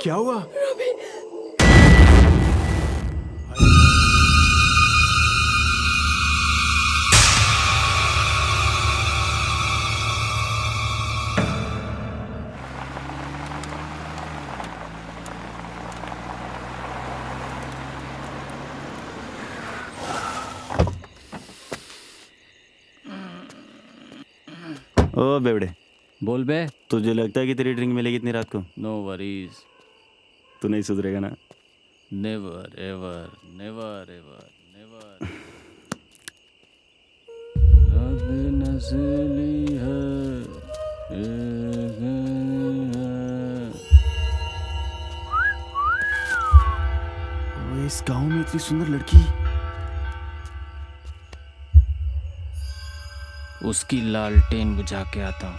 क्या हुआ? ओ बेवड़े, बोल बे। तुझे लगता है कि तेरी ड्रिंक मिलेगी इतनी रात को? नो वरीज, तू नहीं सुधरेगा ना? Never ever never ever never. रात नस्ली है, ओए, इस गांव में इतनी सुंदर लड़की। उसकी लालटेन बुझा के आता हूँ।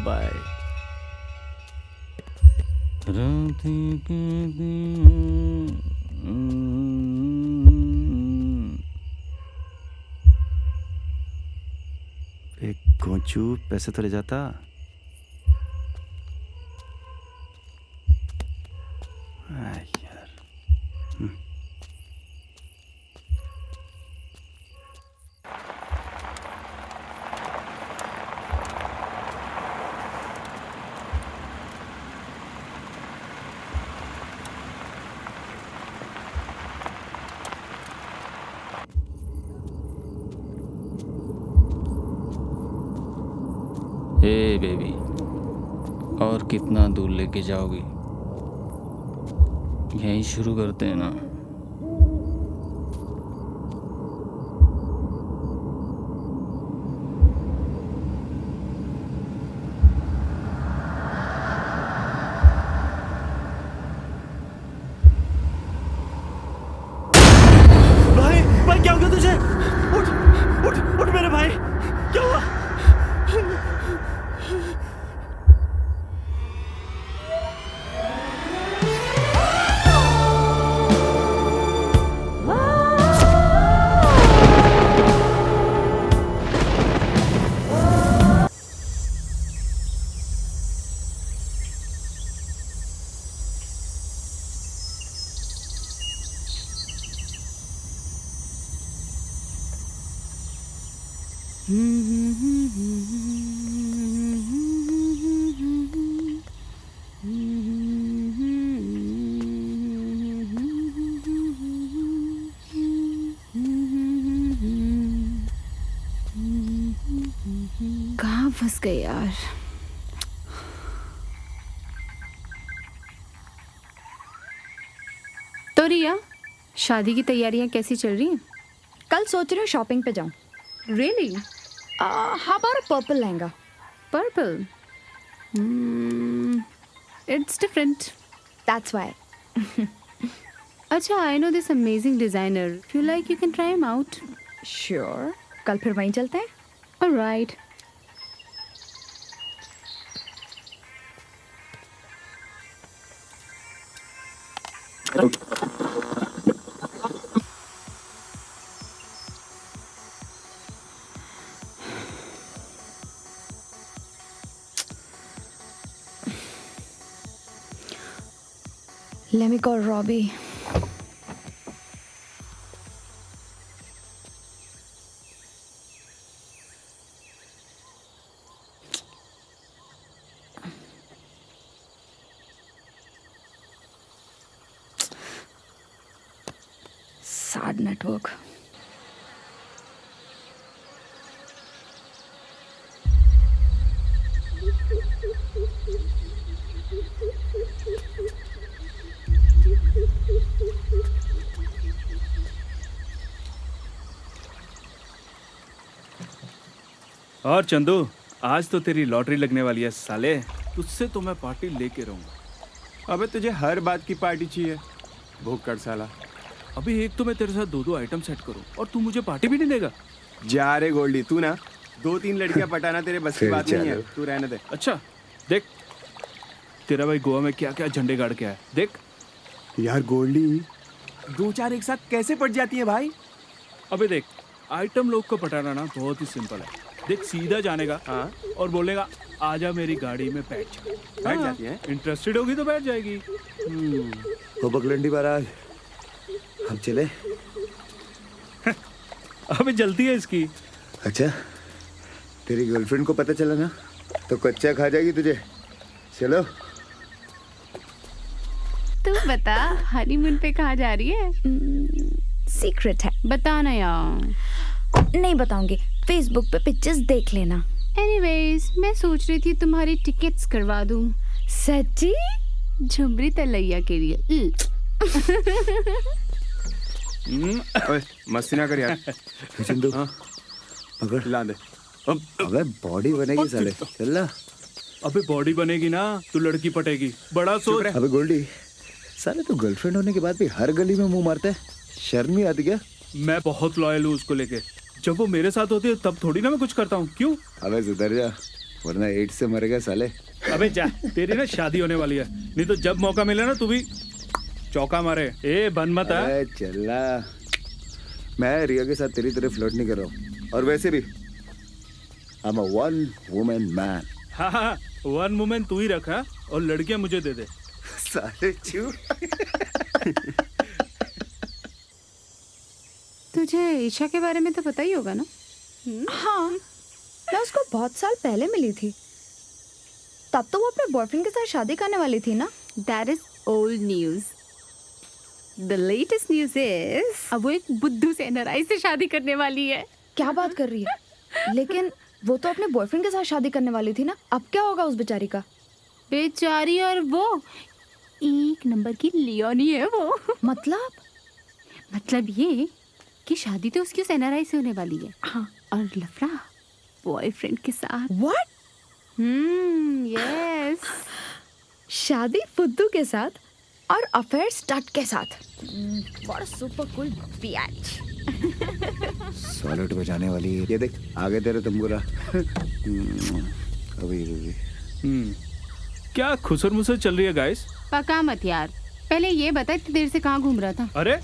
बाय। एक कोचू पैसे तो ले जाता। यार, हे बेबी, और कितना दूर लेके जाओगी? यहीं शुरू करते हैं ना। भाई भाई क्या हो गया तुझे? उठ उठ उठ मेरे भाई, क्या हुआ? कहाँ फंस गए यार। तो रिया, शादी की तैयारियां कैसी चल रही हैं? कल सोच रही हूँ शॉपिंग पे जाऊँ। Really? How about purple lehenga? Purple? It's different. That's why. अच्छा, I know this amazing designer. If you like you can try him out. Sure, कल फिर वहीं चलते हैं। Alright. Let me call Robbie. Sad network. और चंदू, आज तो तेरी लॉटरी लगने वाली है साले। तुझसे तो मैं पार्टी लेके रहूंगा। अबे तुझे हर बात की पार्टी चाहिए, भूख कर साला। अभी एक तो मैं तेरे साथ दो आइटम सेट करूं और तू मुझे पार्टी भी नहीं देगा। जा रे गोल्डी, तू ना 2-3 लड़कियां पटाना तेरे बस की बात नहीं है, तू रहने दे। अच्छा देख, तेरा भाई गोवा में क्या क्या झंडे गाड़ के आया। देख यार गोल्डी, 2-4 एक साथ कैसे पट जाती है भाई? अबे देख, आइटम लोग को पटाना ना बहुत ही सिंपल है। देख, सीधा जानेगा हाँ। और बोलेगा आजा मेरी गाड़ी में बैठ जा। बैठ जाती है? इंटरेस्टेड होगी तो बैठ जाएगी। हो बकलंडी महाराज, हम चले। अबे जल्दी है इसकी। अच्छा, तेरी गर्लफ्रेंड को पता चला ना तो कच्चा खा जाएगी तुझे। चलो। तू बता हनीमून पे कहाँ जा रही है? सीक्रेट है, बता ना यार। नहीं बताऊंगी। फेसबुक पे पिक्चर्स देख लेना। एनीवेज, मैं सोच रही थी तुम्हारी टिकट्स करवा दूं सच्ची? झुमरी तलैया के लिए। ओए मस्ती ना कर यार। चंदू, पकड़। ला दे। अबे बॉडी बनेगी साले, चल ना। अबे बॉडी बनेगी ना तो लड़की पटेगी, बड़ा सोच। अबे गोल्डी, साले तो गर्लफ्रेंड होने के बाद भी हर गली में मुंह मारता है, शर्म नहीं आती क्या? मैं बहुत लॉयल हूँ उसको लेके। जब वो मेरे साथ होती है तब थोड़ी ना मैं कुछ करता हूँ। क्यों? अबे सुधर जा, वरना एड्स से मरेगा साले। अबे जा, तेरी ना शादी होने वाली है, नहीं तो जब मौका मिले ना तू भी चौका मारे। ए बन मत। अबे चला, मैं रिया के साथ तेरी तरह फ्लर्ट नहीं कर रहा हूँ। और वैसे भी I am a one woman man. हाँ हाँ, वन वुमेन तू ही रखा और लड़कियां मुझे दे दे। साले चू। तुझे ईशा के बारे में तो पता ही होगा ना? हाँ, मैं उसको बहुत साल पहले मिली थी। तब तो वो अपने बॉयफ्रेंड के साथ शादी करने वाली थी ना। That is old news. The latest news is अब वो एक बुद्धू से NRI से शादी करने वाली है। क्या बात कर रही है? लेकिन वो तो अपने बॉयफ्रेंड के साथ शादी करने वाली थी ना। अब क्या होगा उस बेचारी का? बेचारी, और वो एक नंबर की लियोनी है वो। मतलब ये कि शादी तो उसकी उस NRI से होने वाली है। हाँ। और लफड़ा बॉयफ्रेंड के साथ। What? यस। शादी फुद्दू के साथ और अफेयर स्टड के साथ। What a super cool bitch. Solid बजाने वाली है। ये देख आगे तेरे तंबूरा। अभी क्या खुसर मुसर चल रही है गाइस? पका मत यार, पहले ये बता इतनी देर से कहाँ घूम रहा था? अरे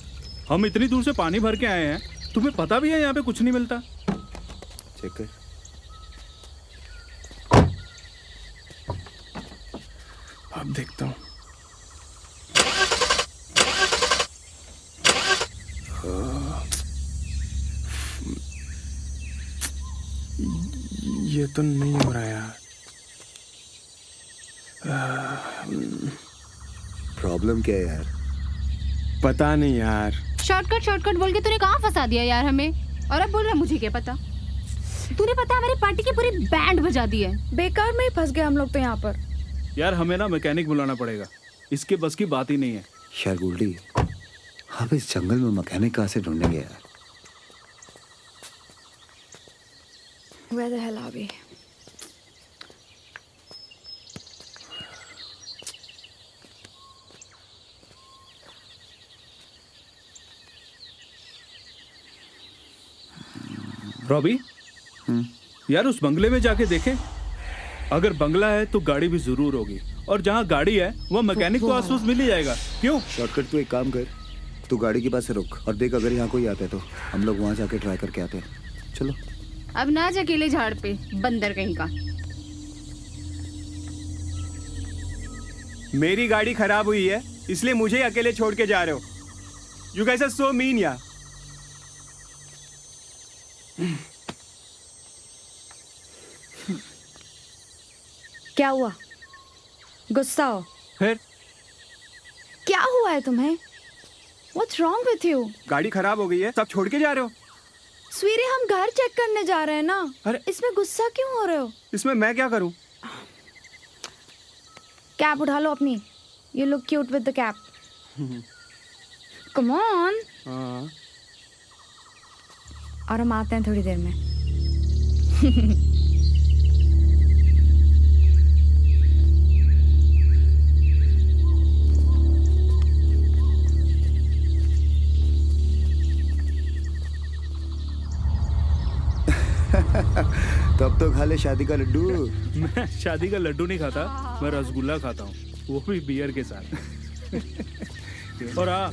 हम इतनी दूर से पानी भर के आए हैं, तुम्हें पता भी है यहाँ पे कुछ नहीं मिलता। चेक कर। अब देखता हूँ। ये तो नहीं हो रहा यार। प्रॉब्लम क्या है यार? पता नहीं यार। शॉर्टकट बोल के तूने कहाँ फंसा दिया यार हमें? और अब बोल रहा मुझे क्या पता? तूने पता हमारी पार्टी की पूरी बैंड बजा दी है। बेकार में ही फंस गए हम लोग तो यहाँ पर। यार हमें ना मैकेनिक बुलाना पड़ेगा, इसके बस की बात ही नहीं है। यार गोल्डी, आप इस जंगल में मैकेनिक कहाँ से ढूंढेंगे यार? Where the hell are we? Robbie, यार उस बंगले में जाके देखें। अगर बंगला है तो गाड़ी भी जरूर होगी, और जहाँ गाड़ी है वह मैकेनिक को आसपास मिल ही जाएगा। क्यों? शॉर्टकट तू एक काम कर, तू गाड़ी के पास से रुक और देख, अगर यहाँ कोई आता है तो हम लोग वहाँ जाके ट्राई करके आते हैं। चलो। अब ना जा अकेले झाड़ पे, बंदर कहीं का। मेरी गाड़ी खराब हुई है इसलिए मुझे ही अकेले छोड़ के जा रहे हो। You guys are so mean यार। क्या हुआ? गुस्सा हो? फिर क्या हुआ है तुम्हें? What's wrong with you? गाड़ी खराब हो गई है, सब छोड़ के जा रहे हो। स्वीरे, हम घर चेक करने जा रहे हैं ना। अरे इसमें गुस्सा क्यों हो रहे हो? इसमें मैं क्या करूं? कैप उठा लो अपनी। You look cute with the cap. Come on. हाँ। और हम आते हैं थोड़ी देर में। तब तो खा ले शादी का लड्डू। मैं शादी का लड्डू नहीं खाता, मैं रसगुल्ला खाता हूँ, वो भी बियर के साथ। और हाँ,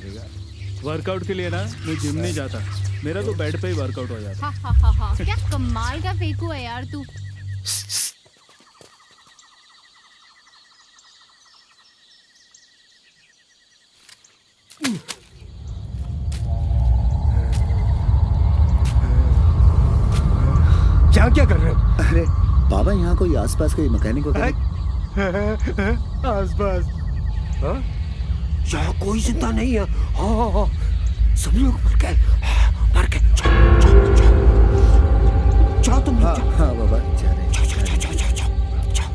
वर्कआउट के लिए ना मैं जिम नहीं जाता, मेरा तो बेड पे ही वर्कआउट हो जाता। क्या कमाल का फेंकू है यार तू। यहाँ क्या कर रहे हो? अरे बाबा, यहाँ कोई आसपास कोई मैकेनिक वगैरह? आसपास यहाँ कोई जिंदा नहीं है। हाँ, सब लोग मर गए। जाओ तुम लोग, जाओ। हाँ बाबा, जा रहे हैं। जाओ।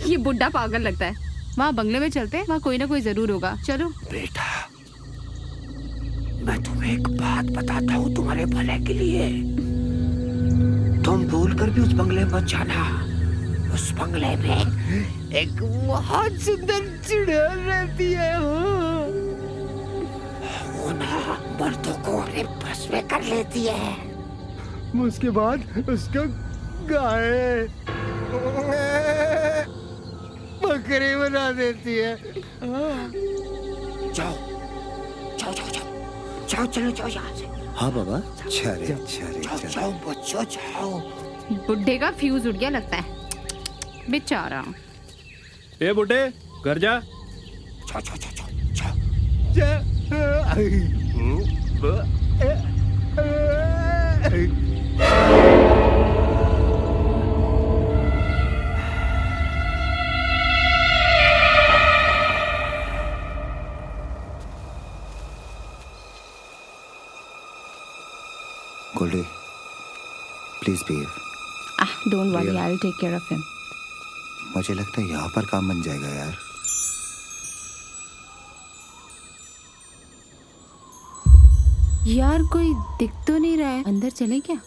ये बुड्ढा पागल लगता है। वहाँ बंगले में चलते हैं, वहाँ कोई ना कोई जरूर होगा। चलो। बेटा, मैं तुम्हें एक बात बताता हूँ तुम्हारे भले के लिए। तुम भूल कर भी उस बंगले में मत जाना। उस बंगले में एक बहुत सुंदर चुड़ैल रहती है। वो ना मर्दों को अपने बस में कर लेती है। उसके बाद उसको गाय बकरी बना देती है। जाओ जाओ जाओ जाओ जाओ, चलो जाओ यहाँ से। हाँ बाबा, जा रहे हैं, जा रहे हैं, जाओ जा रहे हैं। जाओ बच्चों, जाओ। बुड्ढे का फ्यूज उड़ गया लगता है, बेचारा। ए बुड्ढे, घर जा। जाओ जाओ जाओ जाओ Goldie, please behave. Don't worry, I will take care of him. मुझे लगता है यहाँ पर काम बन जाएगा यार। यार कोई दिख तो नहीं रहा है, अंदर चले क्या?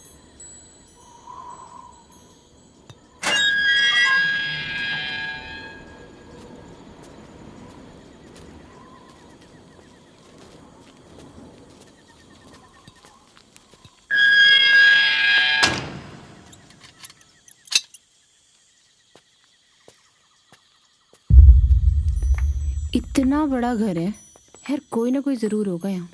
इतना बड़ा घर है यार, कोई ना कोई जरूर होगा यहाँ।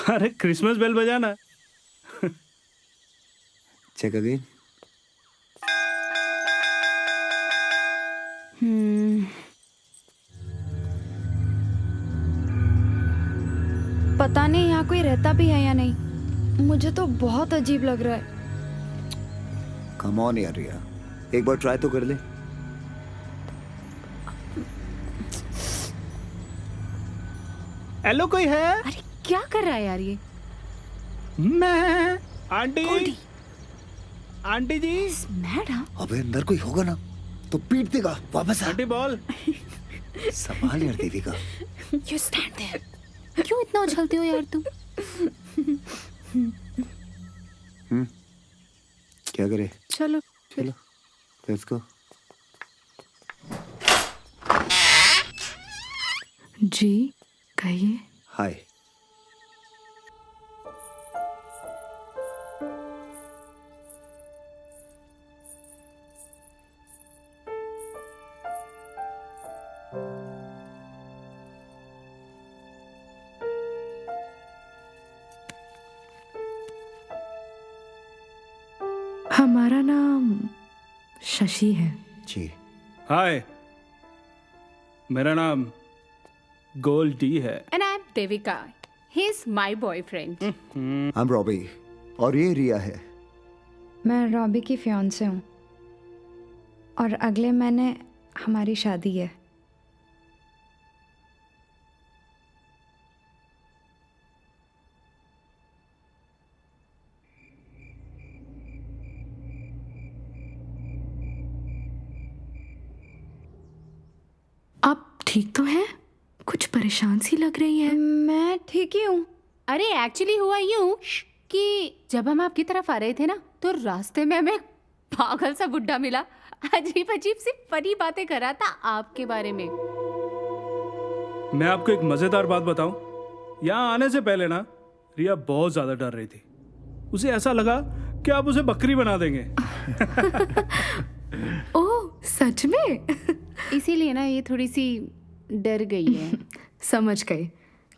अरे क्रिसमस बेल बजाना। Check again. पता नहीं यहाँ कोई रहता भी है या नहीं। मुझे तो बहुत अजीब लग रहा है। कम ऑन यार रिया, एक बार ट्राई तो कर ले। हेलो, कोई है? अरे क्या कर रहा है यार ये? मैं आंटी, आंटी जी। मैडम, अबे अंदर कोई होगा ना तो पीट देगा। वापस आ। Aunty ball. संभाल यार देविका। You stand there. क्यों इतना उछलते हो यार तुम? क्या करे? चलो चलो, लेट्स गो। जी कहिए। हाय। हमारा नाम शशि है। जी। हाय, मेरा नाम गोल्डी है। And I am Devika. He is my boyfriend. I am Robbie और ये रिया है। मैं रॉबी की फियांसे हूँ और अगले महीने हमारी शादी है। आप ठीक तो हैं? कुछ परेशान सी लग रही है। मैं ठीक ही हूँ। अरे एक्चुअली हुआ यूं कि जब हम आपकी तरफ आ रहे थे ना, तो रास्ते में हमें एक पागल सा बुड्ढा मिला। अजीब अजीब सी फनी बातें कर रहा था आपके बारे में। मैं आपको एक मजेदार बात बताऊं। यहाँ आने से पहले ना रिया बहुत ज्यादा डर रही थी। उसे ऐसा लगा कि आप उसे बकरी बना देंगे। ओह सच में? इसीलिए ना ये थोड़ी सी डर गई है। समझ गए।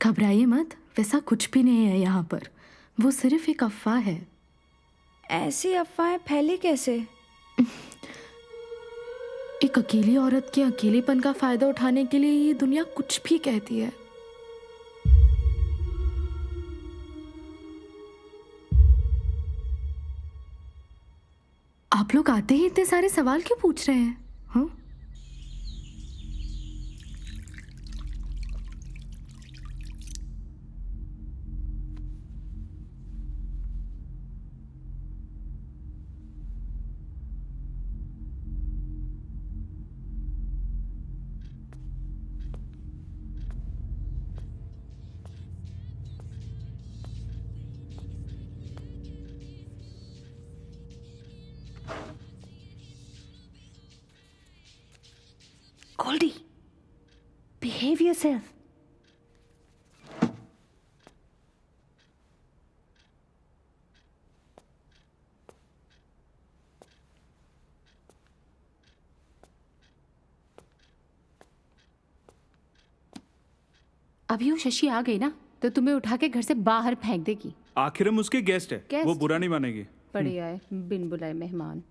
घबराइए मत, वैसा कुछ भी नहीं है यहाँ पर। वो सिर्फ एक अफवाह है। ऐसी अफवाहें फैली कैसे? एक अकेली औरत के अकेलेपन का फायदा उठाने के लिए ये दुनिया कुछ भी कहती है। आप लोग आते ही इतने सारे सवाल क्यों पूछ रहे हैं? हाँ? Goldie, behave yourself. अभी वो शशि आ गई ना तो तुम्हें उठा के घर से बाहर फेंक देगी। आखिर हम उसके गेस्ट है, गेस्ट? वो बुरा नहीं मानेगी। पड़े आए बिन बुलाए मेहमान।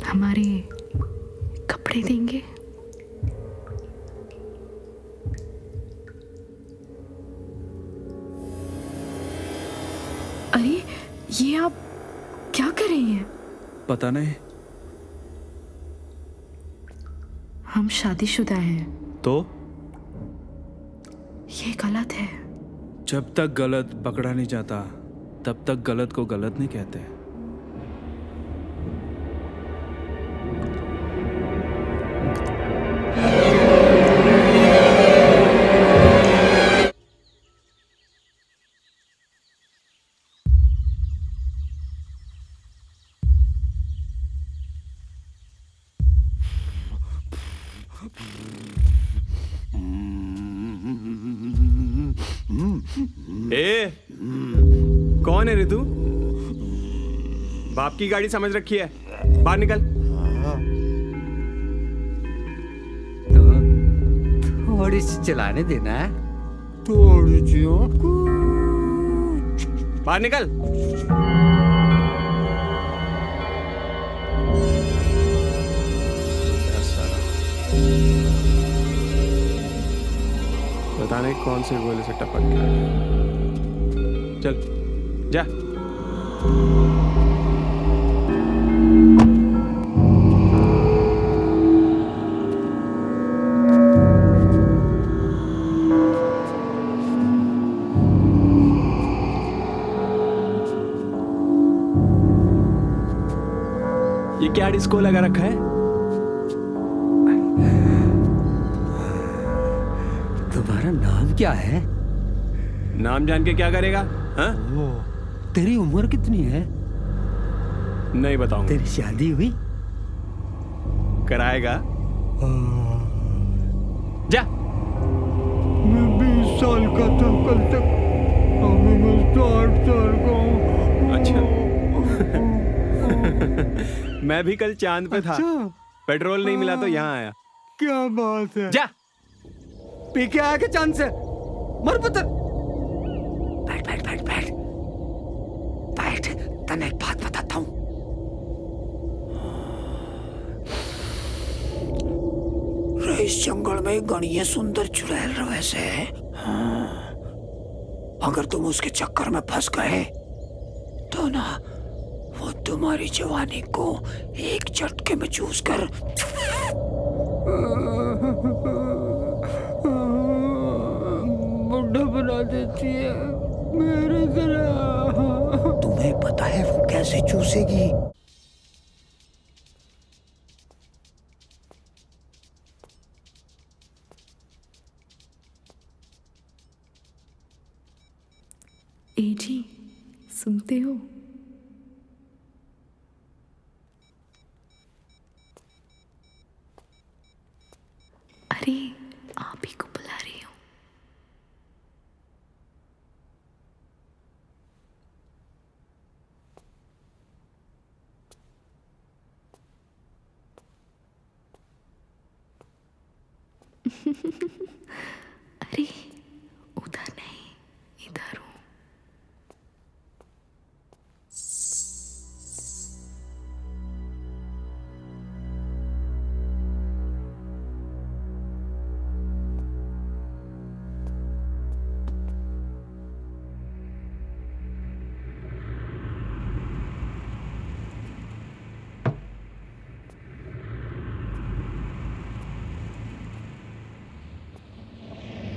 हमारे कपड़े देंगे? अरे ये आप क्या कर रही हैं? पता नहीं। हम शादीशुदा हैं। तो ये गलत है। जब तक गलत पकड़ा नहीं जाता तब तक गलत को गलत नहीं कहते। ए, कौन है रे तू? बाप की गाड़ी समझ रखी है, बाहर निकल। थोड़ी सी चलाने देना है, थोड़ी सी बाहर निकल। पता नहीं कौन से गोले से टपक गया। चल जा। ये क्या डिस्को लगा रखा है? तुम्हारा नाम क्या है? नाम जान के क्या करेगा? हाँ? तेरी उम्र कितनी है? नहीं बताऊंगा। तेरी शादी हुई? कराएगा? जा। मैं 20 साल का था कल तक, अभी मैं 60 साल का हूँ। अच्छा। मैं भी कल चांद पे था। अच्छा? पेट्रोल नहीं मिला तो यहाँ आया। क्या बात है? जा। पी के आया के चांद से? मर पुत्र। बैठ बैठ बैठ बैठ बैठ, तने एक बात बताता हूँ। इस जंगल में गणिये सुंदर चुड़ैल रहे से, अगर तुम उसके चक्कर में फंस गए तो ना वो तुम्हारी जवानी को एक झटके में चूस कर बुढ़ा बना देती है मेरे तरह। तुम्हें पता है वो कैसे चूसेगी? ए जी, सुनते हो? अरे आप ही को बुला रही हूँ। अरे उधर नहीं, इधर हूँ।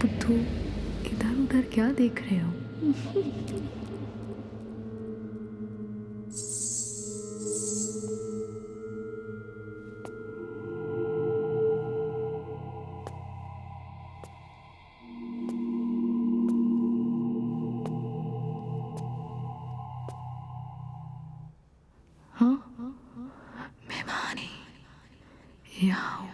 बुद्धू, इधर उधर क्या देख रहे हो? हाँ, मैं वहाँ नहीं, यहाँ हूँ।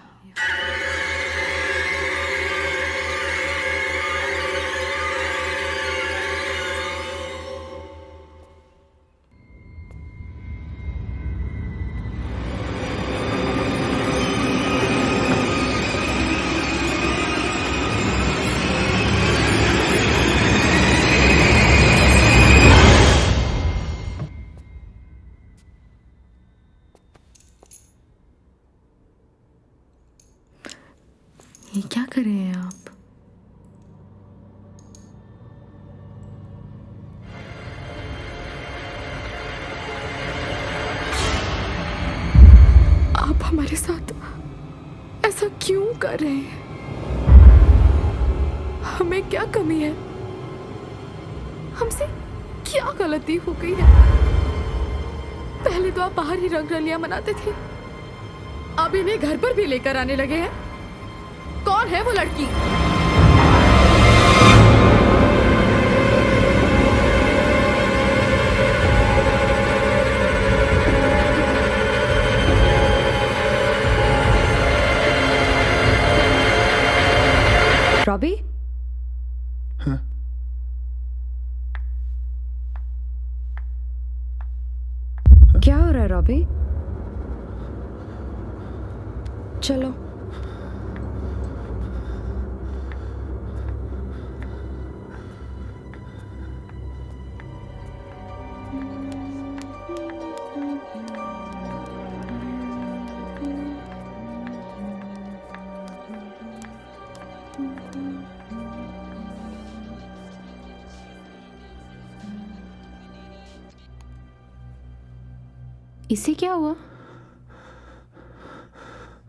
ये क्या कर रहे हैं आप? आप हमारे साथ ऐसा क्यों कर रहे हैं? हमें क्या कमी है? हमसे क्या गलती हो गई है? पहले तो आप बाहर ही रंग रलियां मनाते थे, अब इन्हें घर पर भी लेकर आने लगे हैं। कौन है वो लड़की? रॉबी? हाँ? क्या हो रहा है रॉबी? चलो। इसे क्या हुआ?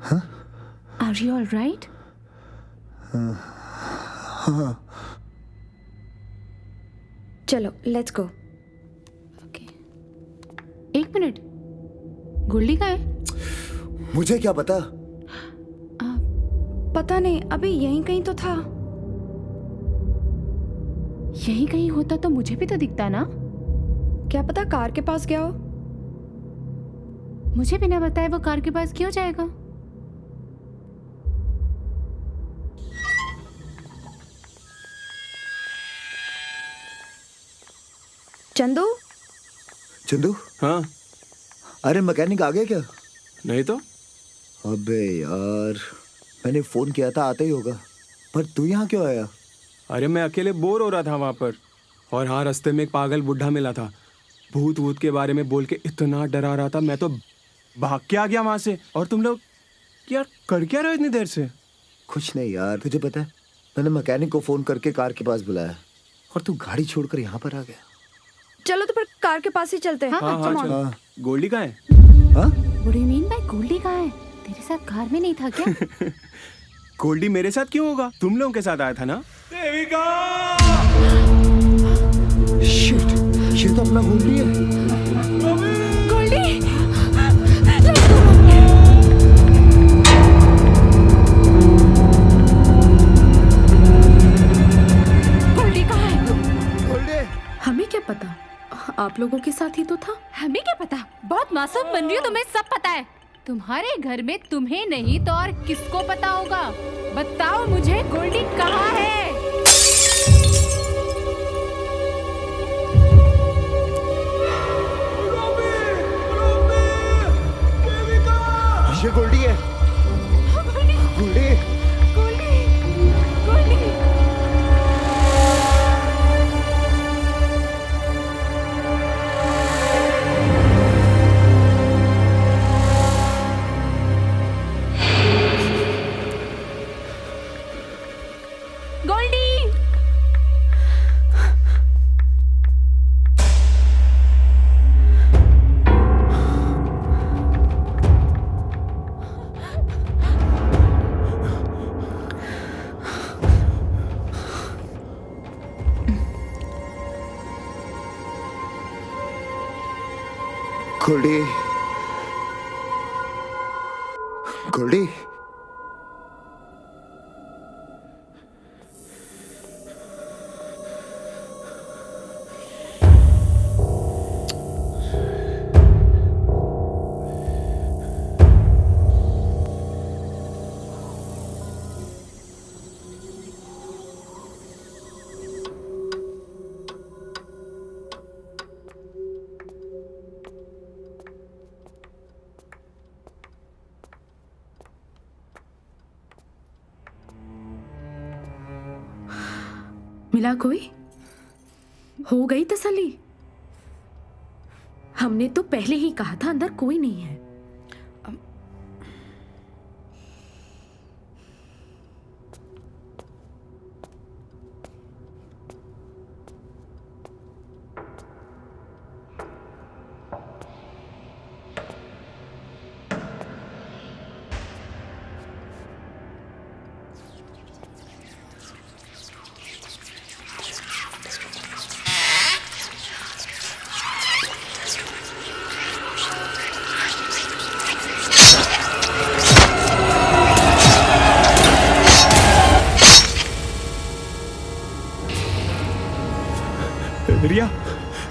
हाँ? Are you all right? हाँ। चलो लेट्स गो। ओके, एक मिनट। गोल्डी कहाँ है? मुझे क्या पता? पता नहीं, अभी यहीं कहीं तो था। यही कहीं होता तो मुझे भी तो दिखता ना। क्या पता कार के पास गया हो। मुझे बिना बताए वो कार के पास क्यों जाएगा? चंदू, चंदू, हाँ अरे मैकेनिक आ गया क्या? नहीं तो। अबे यार, मैंने फोन किया था, आता ही होगा। पर तू यहाँ क्यों आया? अरे मैं अकेले बोर हो रहा था वहां पर। और हाँ, रास्ते में एक पागल बुढ़ा मिला था। भूत वूत के बारे में बोल के इतना डरा रहा था, मैं तो भाग के आ गया वहां से। और तुम लोग यार कर क्या रहे हो इतनी देर से? कुछ नहीं यार, तुझे पता है मैंने मैकेनिक को फोन करके कार के पास बुलाया और तू गाड़ी छोड़कर यहाँ पर आ गया। चलो तो फिर कार के पास ही चलते हैं। हाँ, हाँ come on। चलो। गोल्डी कहाँ है? हाँ? What do you mean by Goldy कहाँ है? तेरे साथ कार में नहीं था क्या? गोल्डी मेरे साथ क्यों होगा? तुम लोगों के साथ आया था ना? देविका! शिट, ये तो अपना गोल्डी है। गोल्डी! गोल्डी कहाँ है? गोल्डी! हमें क्या पता, आप लोगों के साथ ही तो था। हमें क्या पता? बहुत मासूम बन रही हो, तुम्हें सब पता है। तुम्हारे घर में तुम्हें नहीं तो और किसको पता होगा? बताओ मुझे, गोल्डी कहाँ है? ये गोल्डी है। गोल्डी! गोल्डी! गोल्डी! गोल्डी! गोल्डी! गोल्डी! गोल्डी! मिला कोई? हो गई तसल्ली? हमने तो पहले ही कहा था अंदर कोई नहीं है। रिया,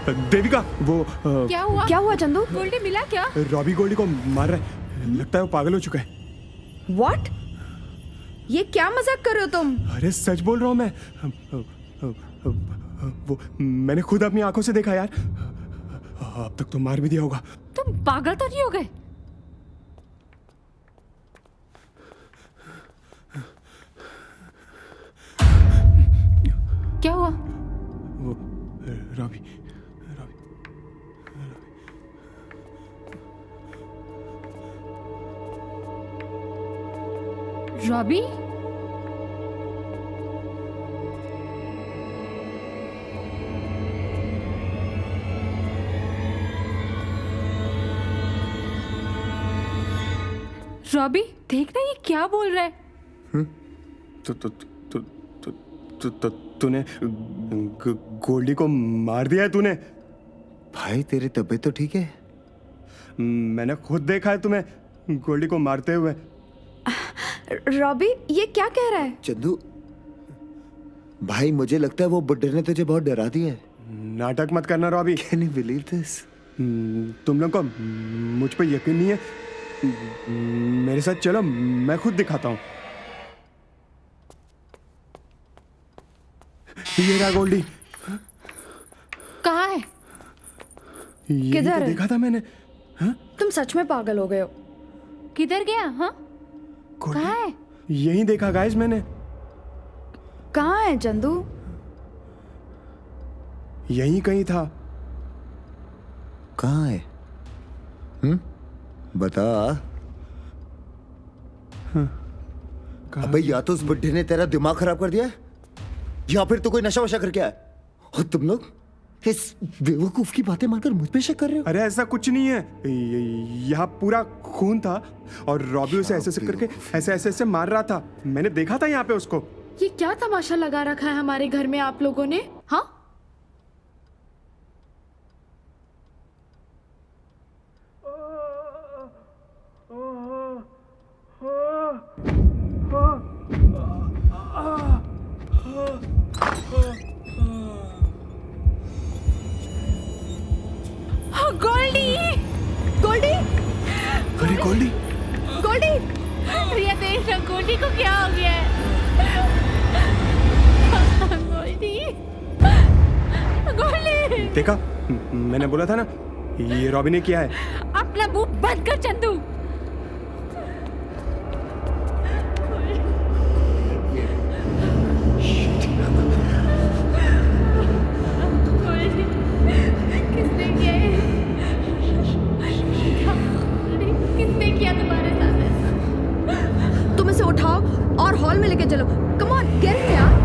देविका, वो क्या हुआ? क्या हुआ चंदू? गोल्डी मिला क्या? रॉबी गोल्डी को मार रहा है। लगता है वो पागल हो चुका है। What? ये क्या मजाक कर रहे हो तुम? अरे सच बोल रहा हूँ मैं। वो मैंने खुद अपनी आंखों से देखा यार। अब तक तो मार भी दिया होगा। तुम पागल तो नहीं हो गए? क्या हुआ? वो रॉबी, रॉबी? रॉबी, देखना ये क्या बोल रहा है। तूने गोल्डी को मार दिया है तूने? भाई तेरी तबीयत तो ठीक है? मैंने खुद देखा है तुम्हें गोल्डी को मारते हुए। रॉबी ये क्या कह रहा है? चंदू भाई, मुझे लगता है वो बुड्ढे ने तुझे बहुत डरा दिया है। नाटक मत करना Robbie. Can you believe this? तुम लोग को मुझ पे यकीन नहीं है? मेरे साथ चलो, मैं खुद दिखाता हूँ। ये रहा गोल्डी। कहाँ है? यही किधर तो है? देखा था मैंने। हाँ? तुम सच में पागल हो गए हो। किधर गया? हाँ, गोल्डी, कहाँ है? यही देखा गाइस मैंने। कहाँ है चंदू? यही कहीं था। कहाँ है? बता। अबे या तो उस बुड्ढे ने तेरा दिमाग खराब कर दिया है, या फिर तू कोई नशा वशा करके आया है। और तुम लोग इस बेवकूफ की बातें मानकर मुझ पे शक कर रहे हो। अरे ऐसा कुछ नहीं है, यहाँ पूरा खून था और रॉबी उसे ऐसे ऐसे करके ऐसे मार रहा था। मैंने देखा था यहाँ पे उसको। ये क्या तमाशा लगा रखा है हमारे घर में आप लोगों ने? हाँ, गोल्डी! गोल्डी! अरे गोल्डी, गोल्डी! रिया देख ना, गोल्डी को क्या हो गया है? गोल्डी! गोल्डी! देखा? मैंने बोला था ना, ये रॉबी ने किया है। अपना मुंह बंद कर चंदू। किसने किया ये? किसने किया तुम्हारे साथ ऐसा? तुम इसे उठाओ और हॉल में लेके चलो। कम ऑन, गेट इन यार।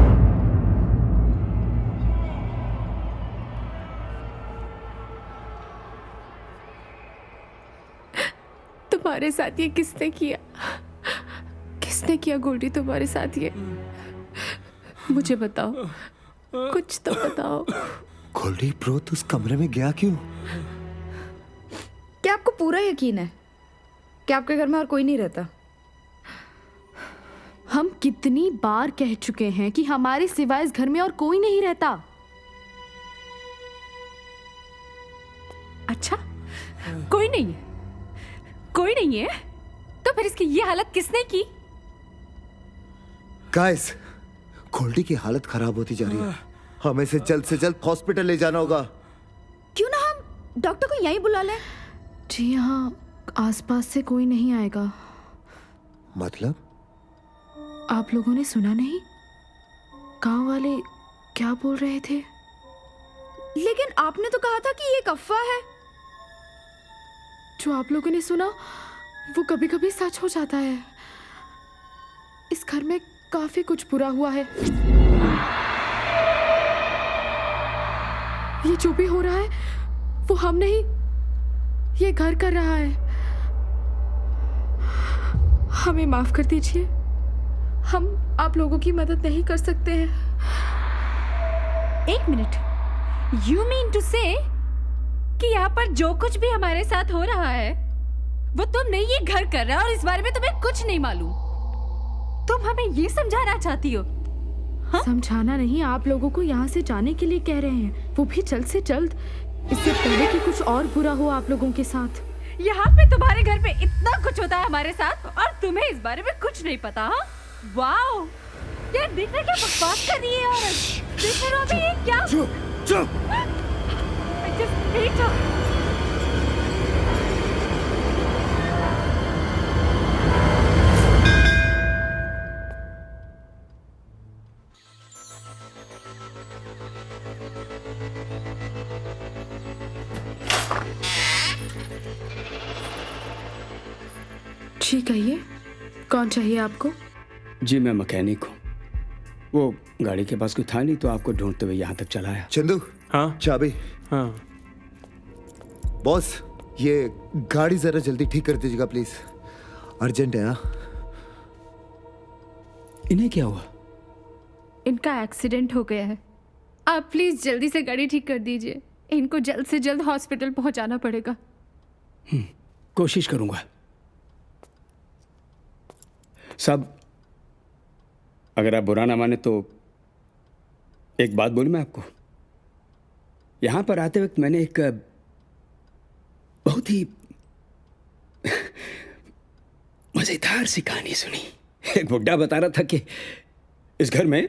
तुम्हारे साथ ये किसने किया? किसने किया गोल्डी तुम्हारे साथ ये? मुझे बताओ, कुछ तो बताओ। गोल्डी ब्रो, तू उस कमरे में गया क्यों? क्या आपको पूरा यकीन है कि आपके घर में और कोई नहीं रहता? हम कितनी बार कह चुके हैं कि हमारे सिवाय इस घर में और कोई नहीं रहता। अच्छा, कोई नहीं है? कोई नहीं है तो फिर इसकी ये हालत किसने की? गाइस, गोल्डी की हालत खराब होती जा रही है। हमें इसे जल्द से जल्द हॉस्पिटल ले जाना होगा। क्यों ना हम डॉक्टर को यहीं बुला लें? जी यहाँ आसपास से कोई नहीं आएगा। मतलब? आप लोगों ने सुना नहीं? गांव वाले क्या बोल रहे थे? लेकिन आपने तो कहा था कि ये एक अफवाह है। जो आप लोगों ने सुना वो कभी कभी सच हो जाता है। इस घर में काफी कुछ बुरा हुआ है। ये जो भी हो रहा है वो हम नहीं, ये घर कर रहा है। हमें माफ कर दीजिए, हम आप लोगों की मदद नहीं कर सकते हैं। एक मिनट, यू मीन टू से कि यहाँ पर जो कुछ भी हमारे साथ हो रहा है वो तुम नहीं, ये घर कर रहा है और इस बारे में तुम्हें कुछ नहीं मालूम? तुम हमें ये समझाना चाहती हो? हाँ? समझाना नहीं, आप लोगों को यहाँ से जाने के लिए कह रहे हैं, वो भी जल्द से जल्द, इससे पहले कि कुछ और बुरा हो आप लोगों के साथ। यहाँ पे तुम्हारे घर पे इतना कुछ होता है हमारे साथ और तुम्हें इस बारे में कुछ नहीं पता? हाँ? वाओ, यार देख रहे क्या बकवास कर रही है औरत। देख रहे हो अभी ये क्या? चुप। I just hate her. जी कहिए, कौन चाहिए आपको? जी मैं मैकेनिक हूँ। वो गाड़ी के पास कोई था नहीं तो आपको ढूंढते हुए यहाँ तक चला आया। चंदू, हाँ चाबी। हाँ। बॉस, ये गाड़ी जरा जल्दी ठीक कर दीजिएगा प्लीज, अर्जेंट है। हाँ, इन्हें क्या हुआ? इनका एक्सीडेंट हो गया है। आप प्लीज जल्दी से गाड़ी ठीक कर दीजिए। इनको जल्द से जल्द हॉस्पिटल पहुंचाना पड़ेगा। कोशिश करूंगा। साहब, अगर आप बुरा ना माने तो एक बात बोलूं मैं आपको। यहां पर आते वक्त मैंने एक बहुत ही मजेदार सी कहानी सुनी। एक बुड्ढा बता रहा था कि इस घर में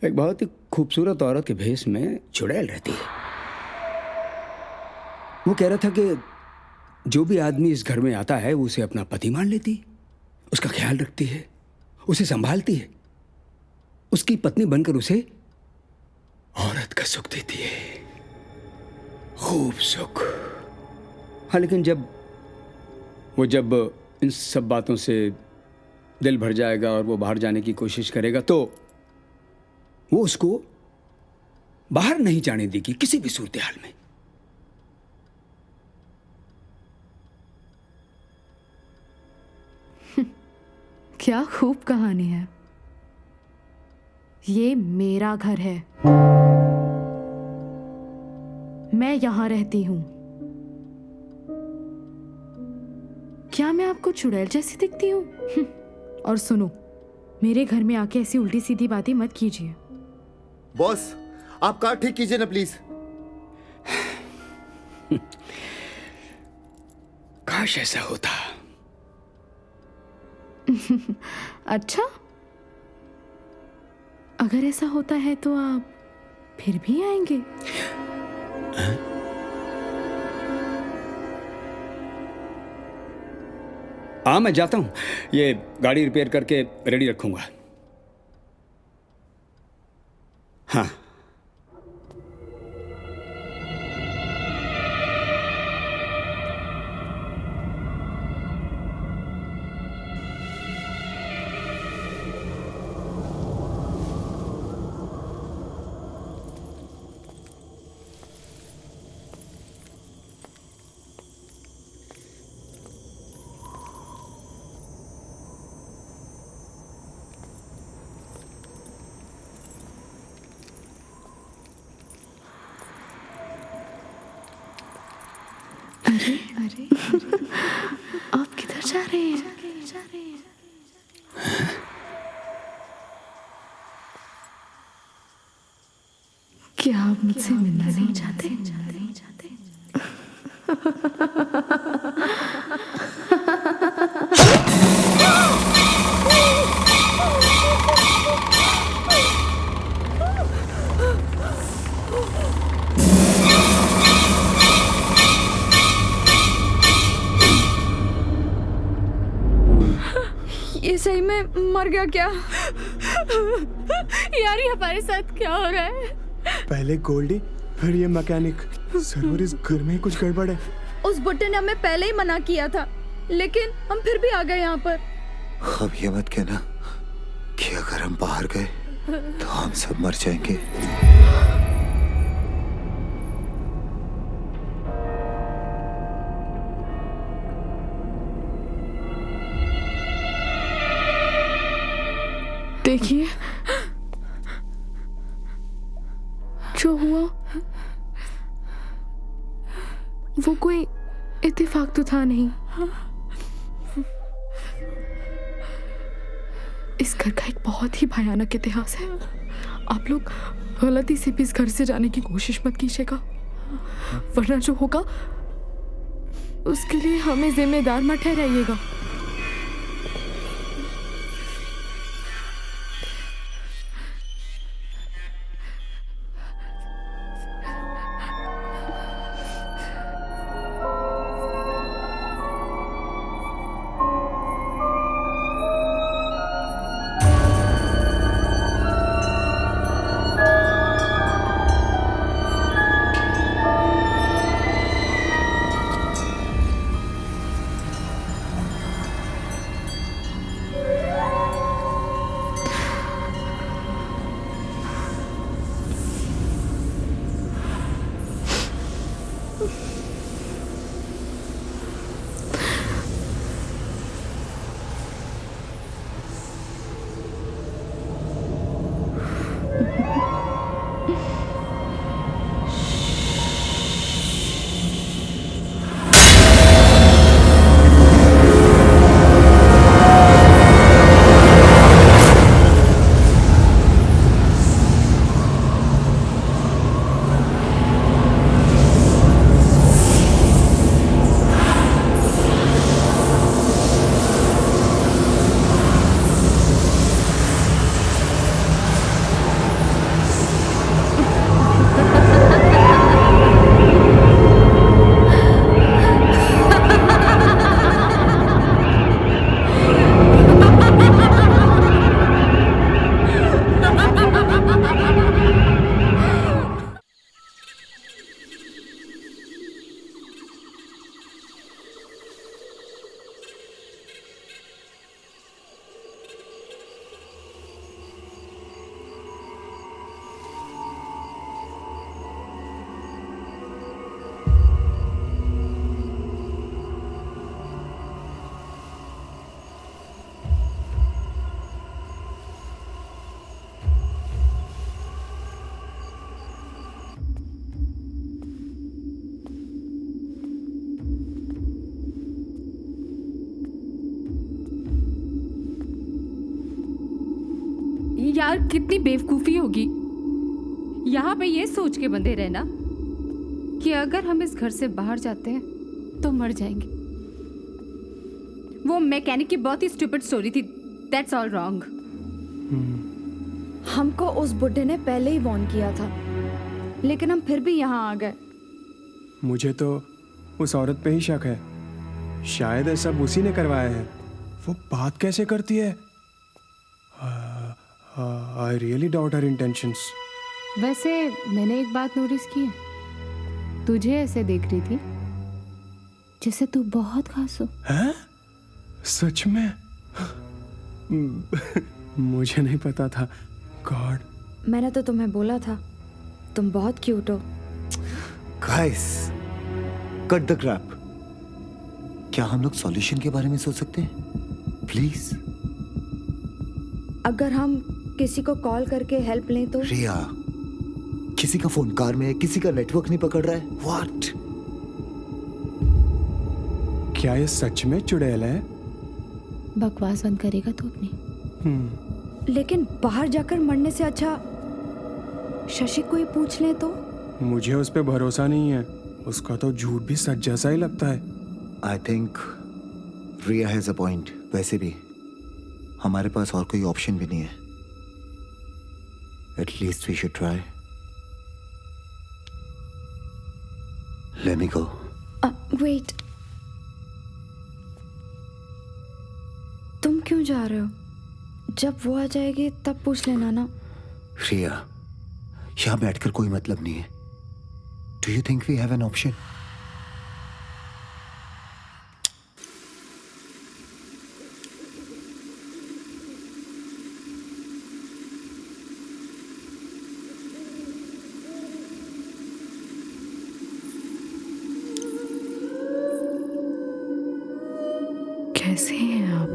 एक बहुत ही खूबसूरत औरत के भेष में चुड़ैल रहती है। वो कह रहा था कि जो भी आदमी इस घर में आता है वो उसे अपना पति मान लेती, उसका ख्याल रखती है, उसे संभालती है, उसकी पत्नी बनकर उसे औरत का सुख देती है, खूब सुख। हाँ, लेकिन जब इन सब बातों से दिल भर जाएगा और वो बाहर जाने की कोशिश करेगा तो वो उसको बाहर नहीं जाने देगी किसी भी सूरत हाल में। क्या खूब कहानी है। ये मेरा घर है, मैं यहां रहती हूं। क्या मैं आपको चुड़ैल जैसी दिखती हूँ? और सुनो, मेरे घर में आके ऐसी उल्टी सीधी बातें मत कीजिए। बॉस, आप कार ठीक कीजिए ना प्लीज। काश ऐसा होता। अच्छा, अगर ऐसा होता है तो आप फिर भी आएंगे? हाँ, मैं जाता हूं। ये गाड़ी रिपेयर करके रेडी रखूंगा। हाँ। अरे आप किधर जा रहे हैं? क्या आप मुझसे मिलना नहीं चाहते? ये सही में मर गया क्या? यार, ये हमारे साथ क्या हो रहा है? पहले गोल्डी, फिर ये मैकेनिक। सरोवर, इस घर में कुछ गड़बड़ है। उस बुड्ढे ने हमें पहले ही मना किया था, लेकिन हम फिर भी आ गए यहाँ पर। अब ये मत कहना कि अगर हम बाहर गए तो हम सब मर जाएंगे। देखिए, जो हुआ वो कोई इत्तेफाक तो था नहीं। इस घर का एक बहुत ही भयानक इतिहास है। आप लोग गलती से भी इस घर से जाने की कोशिश मत कीजिएगा, वरना जो होगा उसके लिए हमें जिम्मेदार मत ठहराइएगा। यार कितनी बेवकूफी होगी यहाँ पे ये सोच के बंधे रहना कि अगर हम इस घर से बाहर जाते हैं तो मर जाएंगे। वो मैकेनिक की बहुत ही स्टूपिड स्टोरी थी। That's all wrong. हमको उस बुड्ढे ने पहले ही वॉर्न किया था, लेकिन हम फिर भी यहाँ आ गए। मुझे तो उस औरत पे ही शक है। शायद ऐसा उसी ने करवाया है। वो बात कैसे करती है? I really doubt her intentions. वैसे मैंने एक बात नोटिस की है, तुझे ऐसे देख रही थी जैसे तू बहुत खास हो। हैं? सच में? मुझे नहीं पता था। गॉड। मैंने तो तुम्हें बोला था तुम बहुत क्यूट हो। Guys, cut the crap. क्या हम लोग सॉल्यूशन के बारे में सोच सकते हैं प्लीज? अगर हम किसी को कॉल करके हेल्प लें तो? रिया, किसी का फोन कार में है, किसी का नेटवर्क नहीं पकड़ रहा है। व्हाट? क्या ये सच में चुड़ैल है? बकवास बंद करेगा तू अपनी? लेकिन बाहर जाकर मरने से अच्छा शशि को ही पूछ लें तो? मुझे उस पे भरोसा नहीं है। उसका तो झूठ भी सच जैसा ही लगता है। I think Riya has a point. वैसे भी हमारे पास और कोई ऑप्शन भी नहीं है। At least we should try. Let me go. Wait, तुम क्यों जा रहे हो? जब वो आ जाएगी तब पूछ लेना ना। रिया, यहां बैठकर कोई मतलब नहीं है। Do you think we have an option? कैसे हैं आप?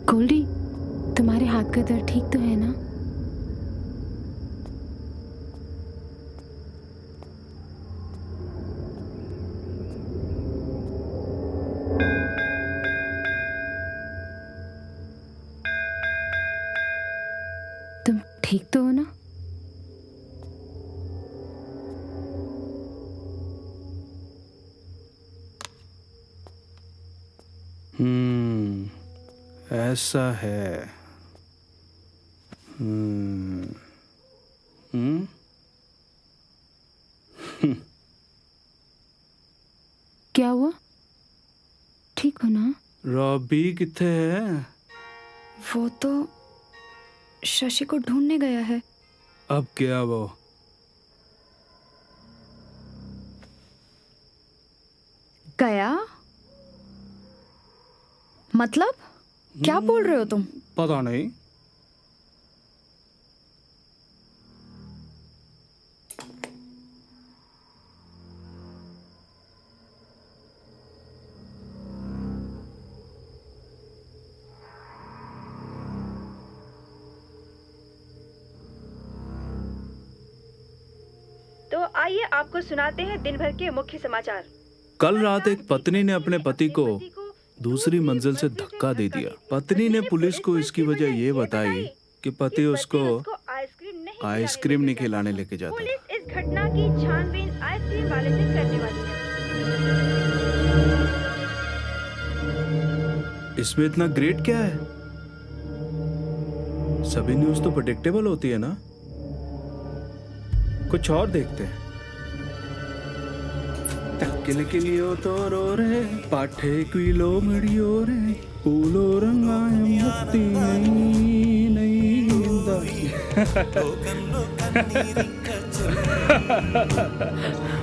गोल्डी, तुम्हारे हाथ का दर्द ठीक तो है ना? तुम ठीक तो हो ना? ऐसा है। क्या हुआ? ठीक हो ना? रॉबी किथे है? वो तो शशि को ढूंढने गया है। अब क्या वो? गया? मतलब क्या बोल रहे हो तुम? पता नहीं। तो आइए आपको सुनाते हैं दिन भर के मुख्य समाचार। कल रात एक पत्नी ने अपने पति को दूसरी मंजिल से धक्का दे दिया। पत्नी ने पुलिस को इसकी वजह ये बताई कि पति उसको आइसक्रीम नहीं खिलाने लेके जाता। पुलिस इस घटना की छानबीन आइसक्रीम वाले से करने वाली है। इसमें इतना ग्रेट क्या है? सभी न्यूज़ तो प्रेडिक्टेबल होती है ना। कुछ और देखते हैं। तक्किल किलियो तो रो रे पाठे क्विलो मड़ियो रे पूलो रंगाय मुक्ति नहीं नहीं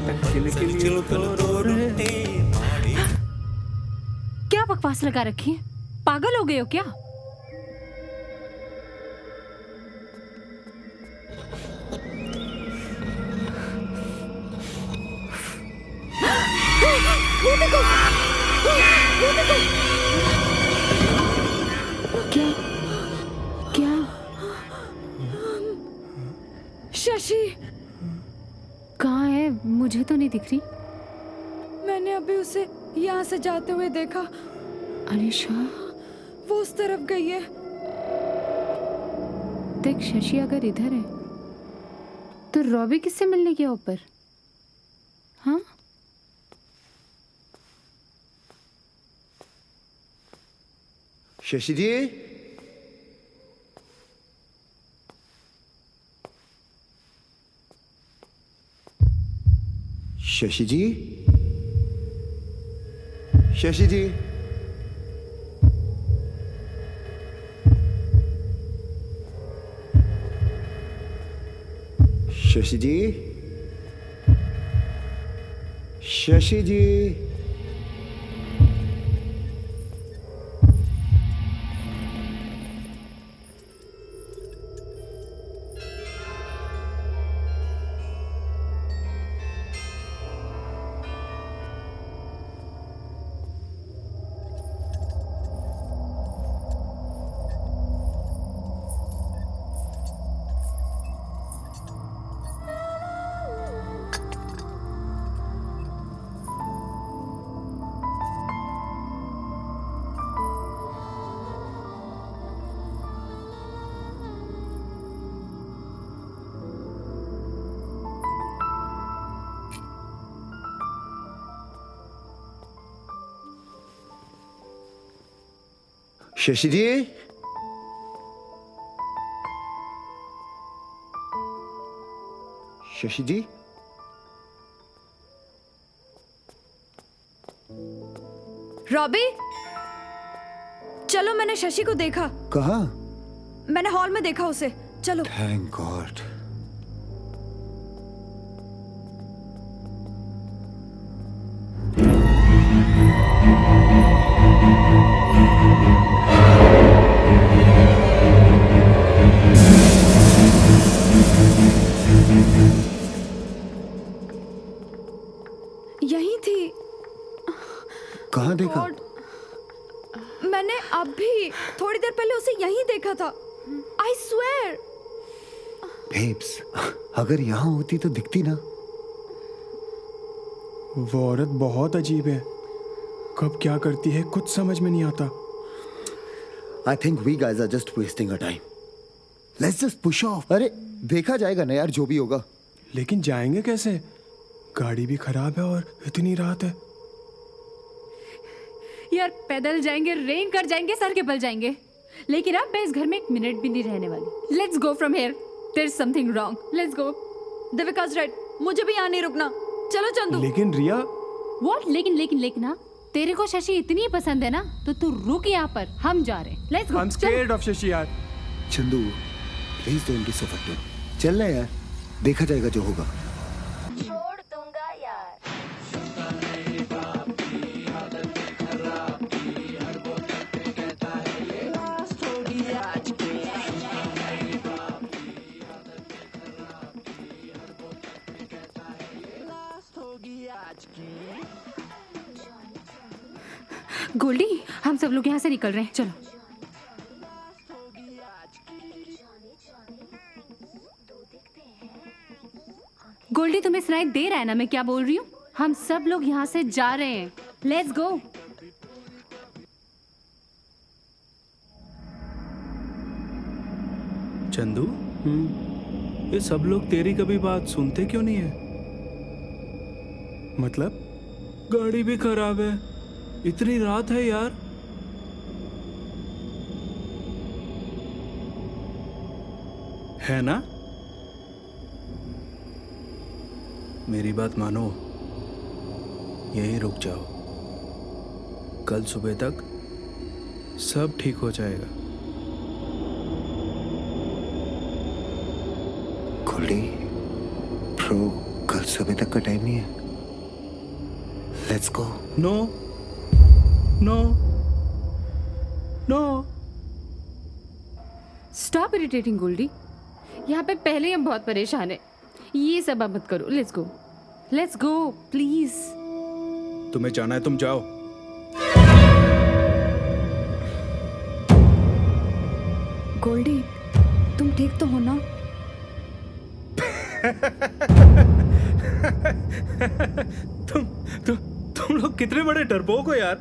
तक्किल किलियो तो रो रे। क्या बकवास लगा रखी है? पागल हो गए हो क्या? देखो, वो देखो। क्या क्या शशि, कहाँ है? मुझे तो नहीं दिख रही। मैंने अभी उसे यहाँ से जाते हुए देखा। अलीशा, वो उस तरफ गई है। देख, शशि अगर इधर है तो रॉबी किससे मिलने गया ऊपर? हाँ, शशि जी, शशि जी, शशि जी, शशि जी, शशि जी, शशि जी, शशि जी, रॉबी, चलो, मैंने शशि को देखा। कहाँ? मैंने हॉल में देखा उसे। चलो। Thank God. यही थी। कहाँ देखा? मैंने अभी थोड़ी देर पहले उसे यहीं देखा था। I swear. बेब्स, अगर यहाँ होती तो दिखती ना। वो औरत बहुत अजीब है, कब क्या करती है कुछ समझ में नहीं आता। I think we guys are just wasting our time. Let's just push off. अरे देखा जाएगा ना यार, जो भी होगा। लेकिन जाएंगे कैसे? गाड़ी भी खराब है और इतनी रात है। यार पैदल जाएंगे, रेन कर जाएंगे, सर के बल जाएंगे, लेकिन अब मैं इस घर में एक मिनट भी नहीं रहने वाली। Let's go from here. There is something wrong. Let's go. Devika's right, मुझे भी यहाँ नहीं रुकना। चलो चंदू। लेकिन रिया। व्हाट लेकिन ना? तेरे को शशि इतनी पसंद है ना, तो तू रुक यहाँ पर, हम जा रहे हैं। Let's go. I'm scared of Shashi यार। चंदू, प्लीज डोंट बी सो फक्टेड। चल ना यार, देखा जाएगा जो होगा। छोड़ दूंगा यार। गोल्डी, हम सब लोग यहाँ से निकल रहे हैं, चलो। गोल्डी, तुम्हें सुनाई दे रहा है ना मैं क्या बोल रही हूँ? हम सब लोग यहाँ से जा रहे हैं। Let's go. चंदू, ये सब लोग तेरी कभी बात सुनते क्यों नहीं है? मतलब? गाड़ी भी खराब है, इतनी रात है यार। है ना? मेरी बात मानो, यहीं रुक जाओ। कल सुबह तक सब ठीक हो जाएगा। गोल्डी, प्रो, कल सुबह तक का टाइम नहीं है। Let's go. No no no. Stop irritating Goldie. यहाँ पे पहले ही हम बहुत परेशान हैं। ये सब अब मत करो। Let's go, let's go please. तुम्हें जाना है तुम जाओ। गोल्डी, तुम ठीक तो हो ना? तुम लोग कितने बड़े डरपोक हो यार।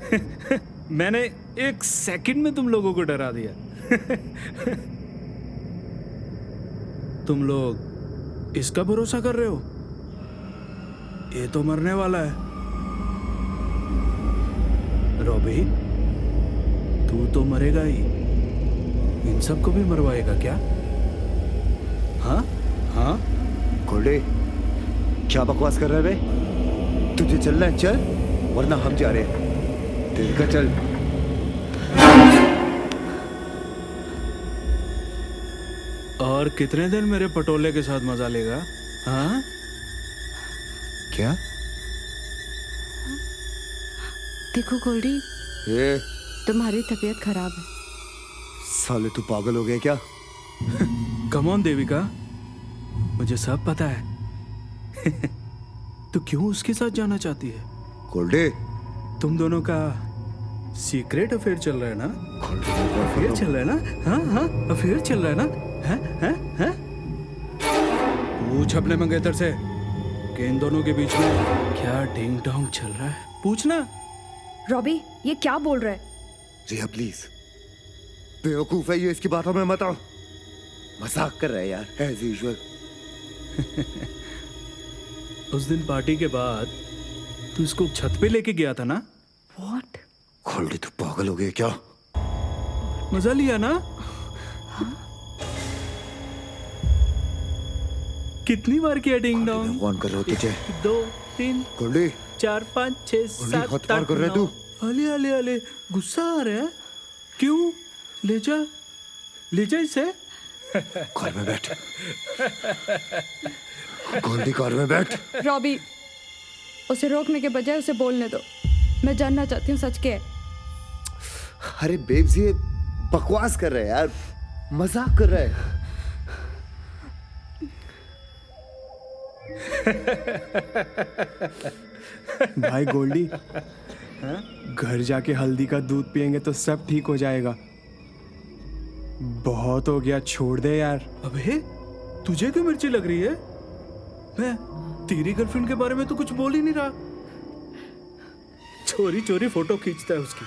मैंने एक सेकंड में तुम लोगों को डरा दिया। तुम लोग इसका भरोसा कर रहे हो? ये तो मरने वाला है। रॉबी, तू तो मरेगा ही, इन सबको भी मरवाएगा क्या? हाँ हाँ। गोल्डी, क्या बकवास कर रहा है बे? तुझे चलना है चल, वरना हम जा रहे हैं। दिल का चल। और कितने दिन मेरे पटोले के साथ मजा लेगा? हाँ? क्या? देखो गोल्डी, ये तुम्हारी तबीयत खराब है। साले तू पागल हो गया क्या? कम ऑन देविका, मुझे सब पता है। तू क्यों उसके साथ जाना चाहती है? गोल्डी, तुम दोनों का सीक्रेट अफेयर चल रहा है ना? अफेयर चल रहा है ना? हाँ हाँ, अफेयर चल रहा है ना? हैं? पूछ अपने मंगेतर से कि इन दोनों के बीच में क्या डिंग डोंग चल रहा है। पूछना। रॉबी, ये क्या बोल रहा है? रिया प्लीज, बेवकूफ है ये, इसकी बातों में मत आओ। मजाक कर रहा है यार, एज यूजुअल। उस दिन पार्टी के बाद तू इसको छत पे लेके गया था ना? What? गोल्डी, तू पागल हो गया क्या? मजा लिया ना? कितनी बार किया डिंग डोंग? कौन कर रहा हो तुझे? 2 3 गोल्डी, 4 5 6 7 हाथ पार कर रहा है तू। अले अले अले, गुस्सा आ रहा है? क्यों? ले जा इसे। कार में बैठ। गोल्डी, कार में बैठ। रॉबी, उसे रोकने के बजाय उसे बोलने दो। मैं जानना चाहती हूँ सच क्या है। अरे बेब्स, ये बकवास कर रहा है यार, मजाक कर रहा है। भाई गोल्डी, घर जाके हल्दी का दूध पियेंगे तो सब ठीक हो जाएगा। बहुत हो गया, छोड़ दे यार। अबे, तुझे क्यों मिर्ची लग रही है? मैं तेरी गर्लफ्रेंड के बारे में तो कुछ बोल ही नहीं रहा। चोरी चोरी फोटो खींचता है उसकी।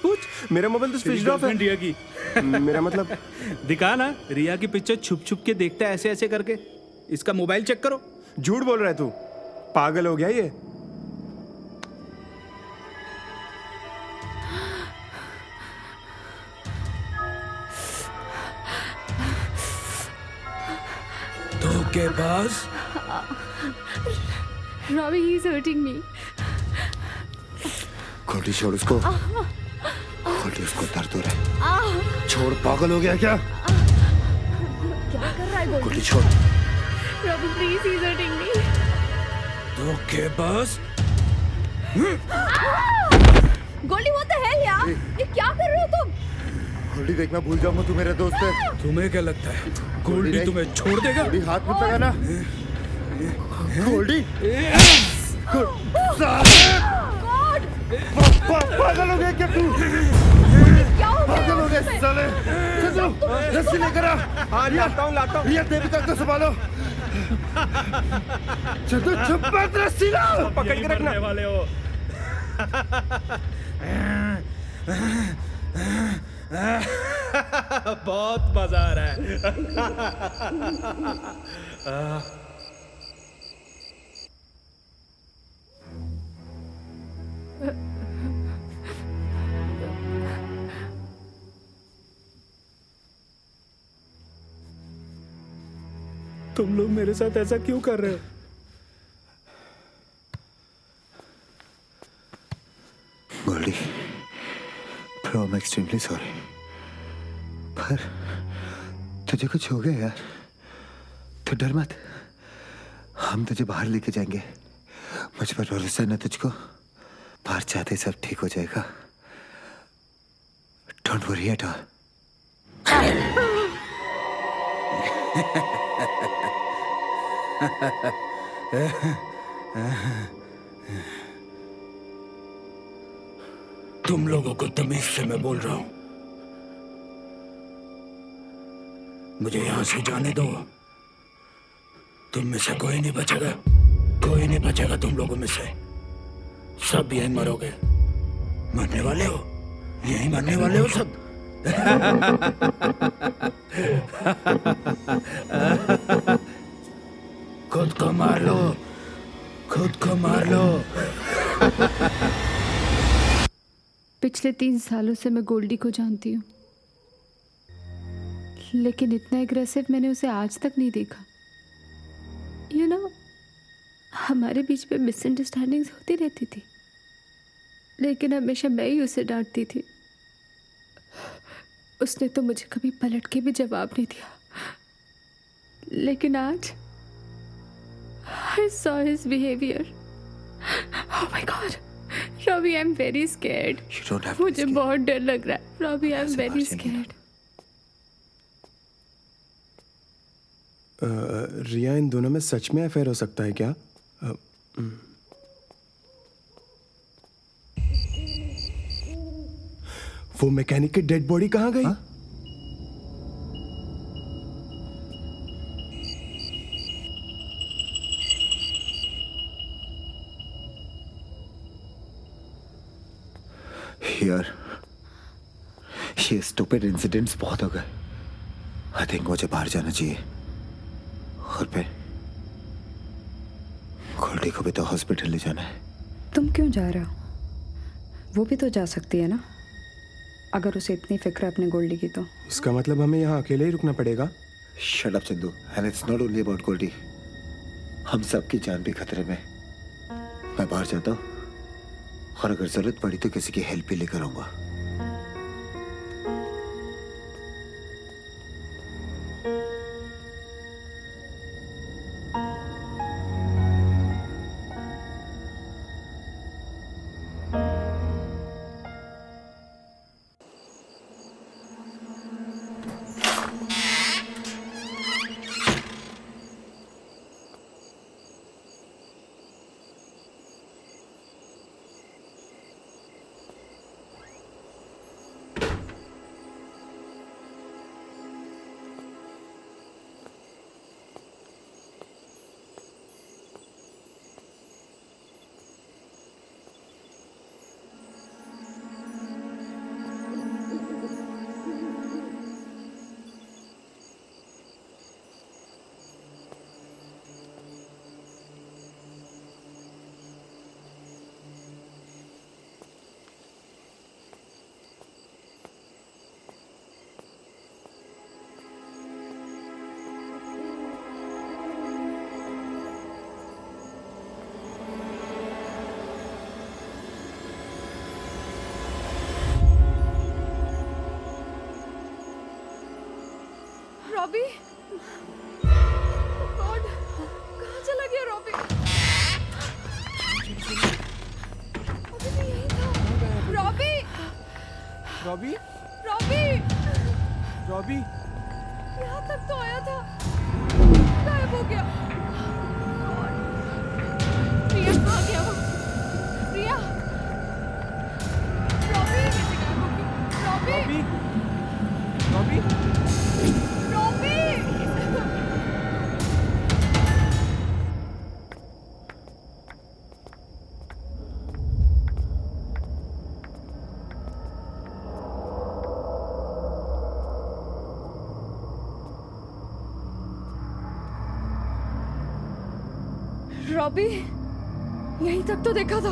पूछ। मेरा मोबाइल तो स्विच ऑफ है। रिया की। मेरा मतलब दिखा ना, रिया की पिक्चर छुप छुप के देखता है ऐसे ऐसे करके। इसका मोबाइल चेक करो। झूठ बोल रहा है तू, पागल हो गया ये। के पास। Robbie, he's hurting me. Goldy, छोड़ उसको। गोल्डी, उसको दर्द हो रहा है। छोड़, पागल हो गया क्या? क्या कर रहा है गोल्डी, छोड़। Robbie, please, he's hurting me. तो के पास। गोल्डी, what the hell यार? ये क्या कर रहे हो तुम? गोल्डी, देख, मैं भूल जाऊंगा तू मेरा दोस्त है। तुम्हें क्या लगता है गोल्डी तुम्हें छोड़ देगा? गोल्डी, हाथ मत लगाना। गोल्डी, पागल हो गया क्या तू? पागल हो गया साले। चलो, रस्सी लेकर आ। हाँ, लाता हूँ। रिया, देविका को संभालो। चलो, चुप मत, रस्सी लाओ। पकड़ के रखना वाले हो। बहुत मजा आ रहा है। तुम लोग मेरे साथ ऐसा क्यों कर रहे हो? Goldie, bro, I'm extremely sorry। पर तुझे कुछ हो गया यार, तो डर मत, हम तुझे बाहर लेके जाएंगे। मुझ पर भरोसा है ना तुझको? बाहर जाते सब ठीक हो जाएगा। Don't worry at all. तुम लोगों को तमीज से मैं बोल रहा हूं, मुझे यहां से जाने दो। तुम में से कोई नहीं बचेगा, कोई नहीं बचेगा तुम लोगों में से। सब यहीं मरोगे। मरने वाले हो, यहीं मरने वाले हो सब। खुद को मार लो, खुद को मार लो। पिछले 3 सालों से मैं गोल्डी को जानती हूँ, लेकिन इतना एग्रेसिव मैंने उसे आज तक नहीं देखा। यू नो, हमारे बीच में मिसअंडरस्टैंडिंग्स होती रहती थी, लेकिन हमेशा मैं ही उसे डांटती थी। उसने तो मुझे कभी पलट के भी जवाब नहीं दिया, लेकिन आज I saw his behavior. Oh my God, Robbie, I'm very scared. You don't have to be मुझे scared. बहुत डर लग रहा है। Robbie, I'm ऐसे very बात नहीं है। scared. रिया, इन दोनों में सच में अफेयर हो सकता है क्या? वो मैकेनिक की डेड बॉडी कहाँ गई? यार, ये स्टूपिड इंसिडेंट्स बहुत हो गए। आई थिंक मुझे बाहर जाना चाहिए। और फिर गोल्डी को भी तो हॉस्पिटल ले जाना है। तुम क्यों जा रहे हो? वो भी तो जा सकती है ना, अगर उसे इतनी फिक्र है अपने गोल्डी की तो। इसका मतलब हमें यहाँ अकेले ही रुकना पड़ेगा? Shut up Chandu, and it's not only about Goldie. हम सबकी जान भी खतरे में। मैं बाहर जाता हूँ, और अगर जरूरत पड़ी तो किसी की हेल्प भी लेकर आऊंगा। रॉबी, गॉड, कहाँ चला गया रॉबी? अभी भी यही था। रॉबी, रॉबी, रॉबी, रॉबी, यहाँ तक तो आया था, गायब हो गया। रिया कहाँ गया वो? रिया, रॉबी कैसे गायब हो गई? रॉबी, रॉबी, रॉबी, रॉबी, यहीं तक तो देखा था,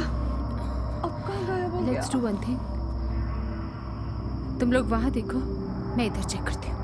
अब कहाँ गायब हो गया? लेट्स डू वन थिंग, तुम लोग वहां देखो, मैं इधर चेक करती हूँ।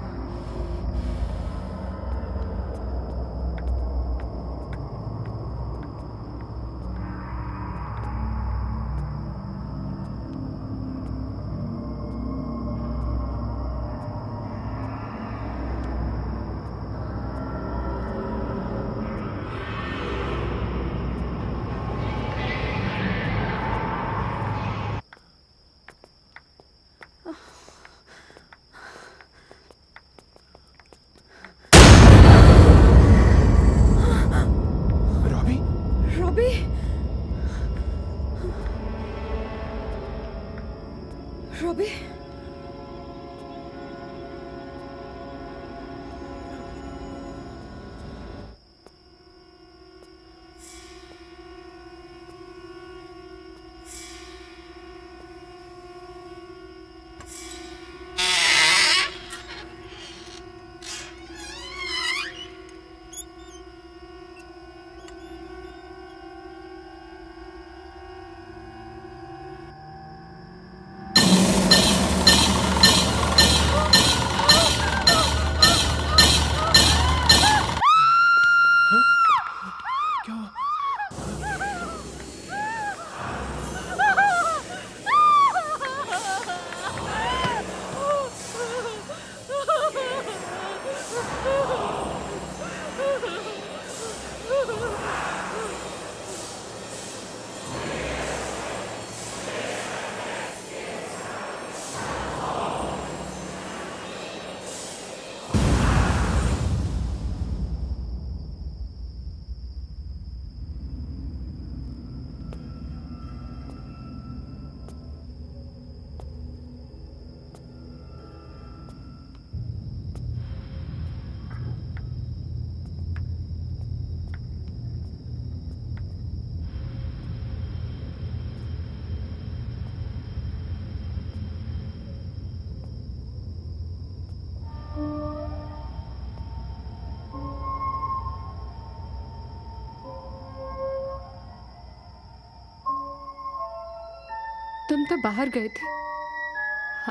तुम तो बाहर गए थे,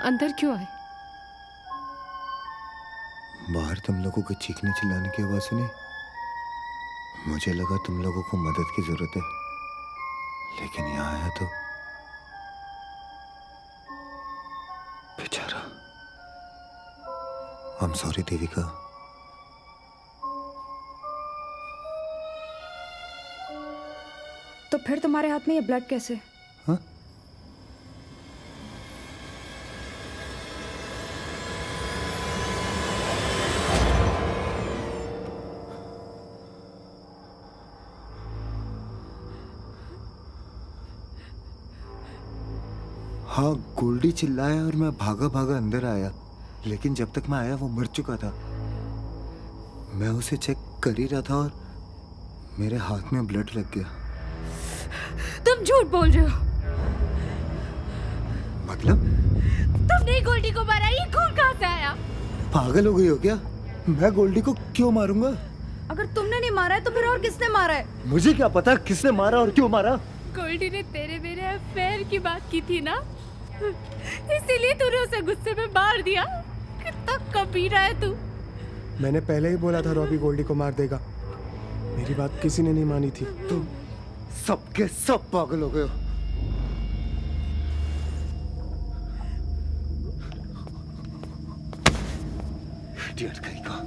अंदर क्यों आए? बाहर तुम लोगों के चीखने चिल्लाने की आवाज सुनी। मुझे लगा तुम लोगों को मदद की जरूरत है, लेकिन यहाँ आया तो बेचारा। I am sorry Devika. तो फिर तुम्हारे हाथ में ये ब्लड कैसे? हाँ? हाँ, गोल्डी चिल्लाया और मैं भागा भागा अंदर आया, लेकिन जब तक मैं आया वो मर चुका था। मैं उसे चेक कर ही रहा था और मेरे हाथ में ब्लड लग गया। तुम झूठ बोल रहे हो। मतलब? तुमने गोल्डी को मारा, ये खून कहाँ से आया? पागल हो गई हो क्या? मैं गोल्डी को क्यों मारूंगा? अगर तुमने नहीं मारा है तो फिर और किसने मारा है? मुझे क्या पता किसने मारा और क्यों मारा? गोल्डी ने तेरे मेरे अफेयर की बात की थी ना, इसीलिए तूने उसे गुस्से में मार दिया। कितना कमीना है तू। मैंने पहले ही बोला था रॉबी गोल्डी को मार देगा। मेरी बात किसी ने नहीं मानी थी। तुम सबके सब पागल हो गए हो। इडियट कहीं का।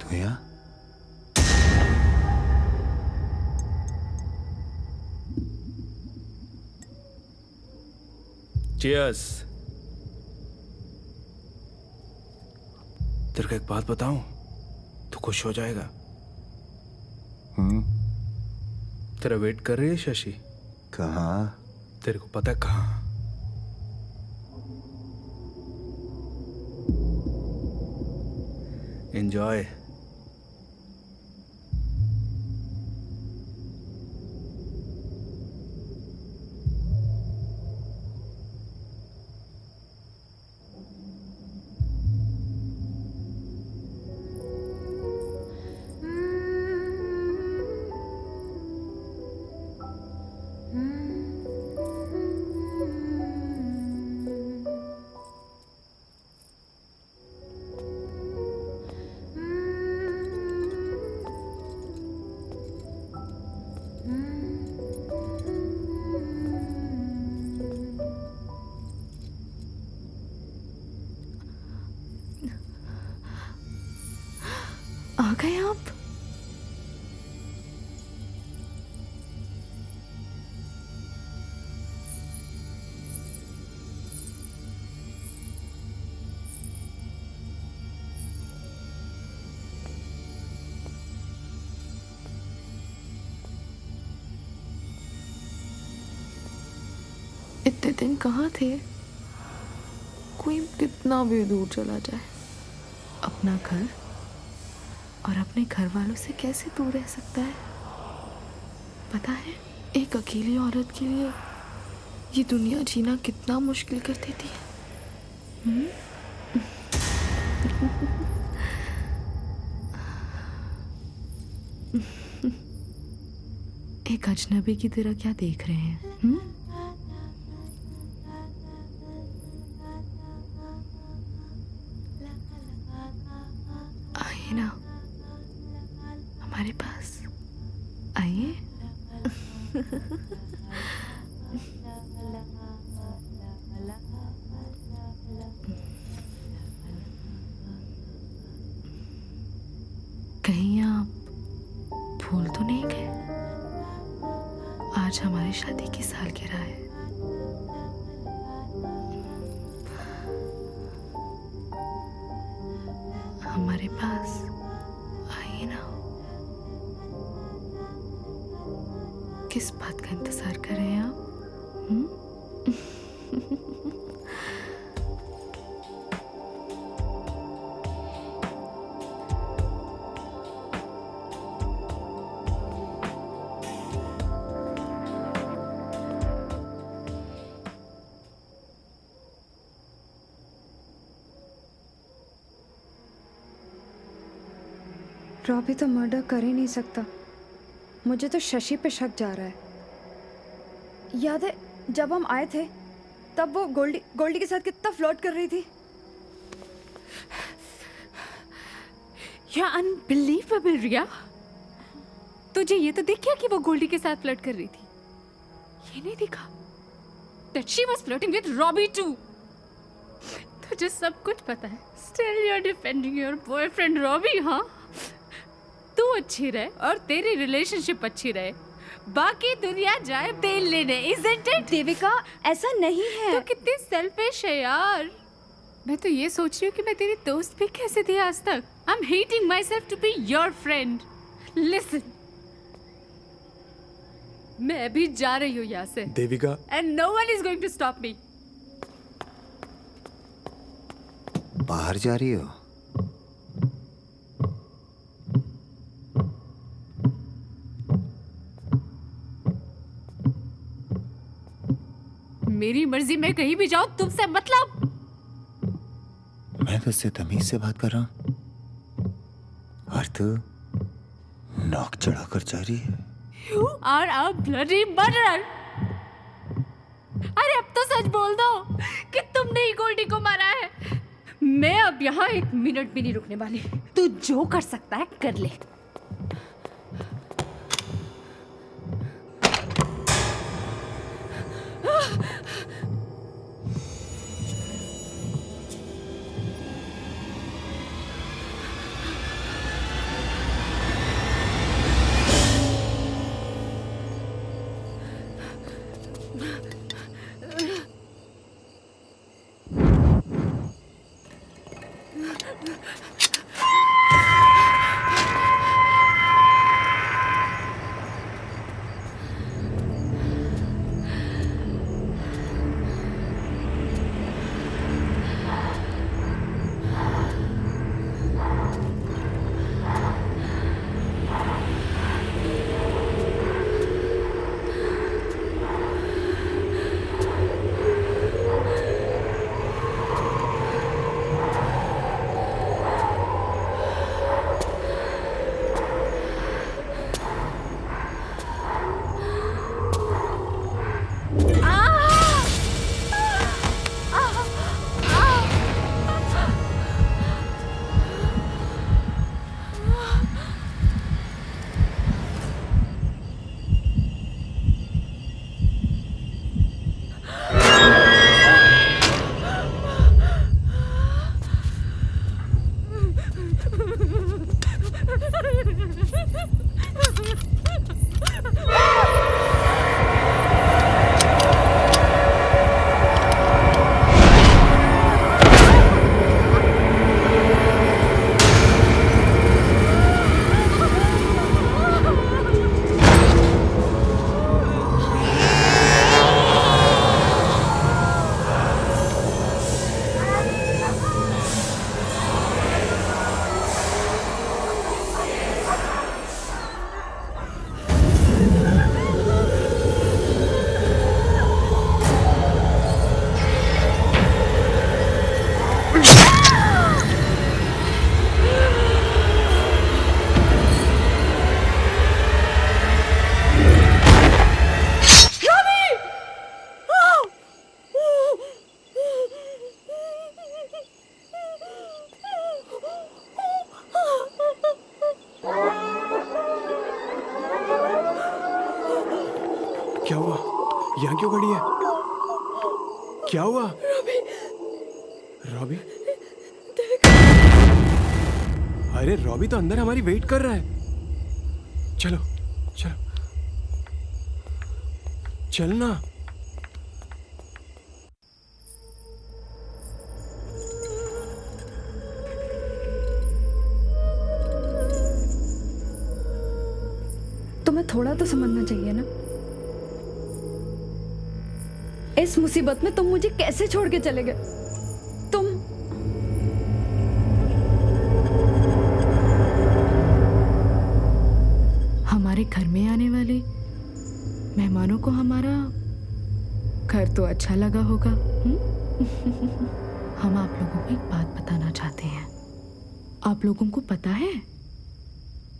तू यहाँ? Cheers. तेरे को एक बात बताऊं, तू खुश हो जाएगा। तेरा वेट कर रही है शशि। कहाँ? तेरे को पता है कहाँ? एंजॉय। आ गए आप? इतने दिन कहाँ थे? कोई कितना भी दूर चला जाए, अपना घर और अपने घर वालों से कैसे दूर रह सकता है? पता है, एक अकेली औरत के लिए ये दुनिया जीना कितना मुश्किल कर देती है। एक अजनबी की तरह क्या देख रहे हैं? हमारे पास आइए। कहीं आप भूल तो नहीं गए? आज हमारी शादी की सालगिरह है। हमारे पास आइए ना। किस बात का इंतजार कर रहे हैं आप? रॉबी तो मर्डर कर ही नहीं सकता। मुझे तो शशि पे शक जा रहा है। याद है जब हम आए थे तब वो गोल्डी के साथ कितना फ्लर्ट कर रही थी। या अनबिलीवेबल रिया, तुझे ये तो दिख गया कि वो गोल्डी के साथ फ्लर्ट कर रही थी? ये नहीं दिखा that she was flirting with Robbie too? तुझे सब कुछ पता है, still you're defending your boyfriend Robbie, हाँ? तू अच्छी रहे और तेरी रिलेशनशिप अच्छी रहे, बाकी दुनिया जाए तेल लेने, isn't it? देविका ऐसा नहीं है। तो कितनी सेल्फिश है यार। मैं तो ये सोच रही हूँ कि मैं तेरी दोस्त भी कैसे थी आज तक। I'm hating myself to be your friend. Listen, मैं अभी जा रही हूँ यहाँ से। Devika. And no one is going to stop me. बाहर जा रही हो? मेरी मर्जी, मैं कहीं भी जाऊँ, तुमसे मतलब। मैं तो उससे तमीज से बात कर रहा हूँ और तू नौक चढ़ाकर जा रही है। You are a bloody murderer. अरे अब तो सच बोल दो कि तुमने ही गोल्डी को मारा है। मैं अब यहाँ 1 मिनट भी नहीं रुकने वाली। तू जो कर सकता है कर ले। क्या हुआ? यहाँ क्यों खड़ी है? क्या हुआ? रॉबी? अरे रॉबी तो अंदर हमारी वेट कर रहा है। चलो चलो चलना। तुम्हें थोड़ा तो समझना चाहिए ना, इस मुसीबत में तुम मुझे कैसे छोड़ के चले गए? तुम हमारे घर में आने वाले मेहमानों को हमारा घर तो अच्छा लगा होगा। हम आप लोगों को एक बात बताना चाहते हैं। आप लोगों को पता है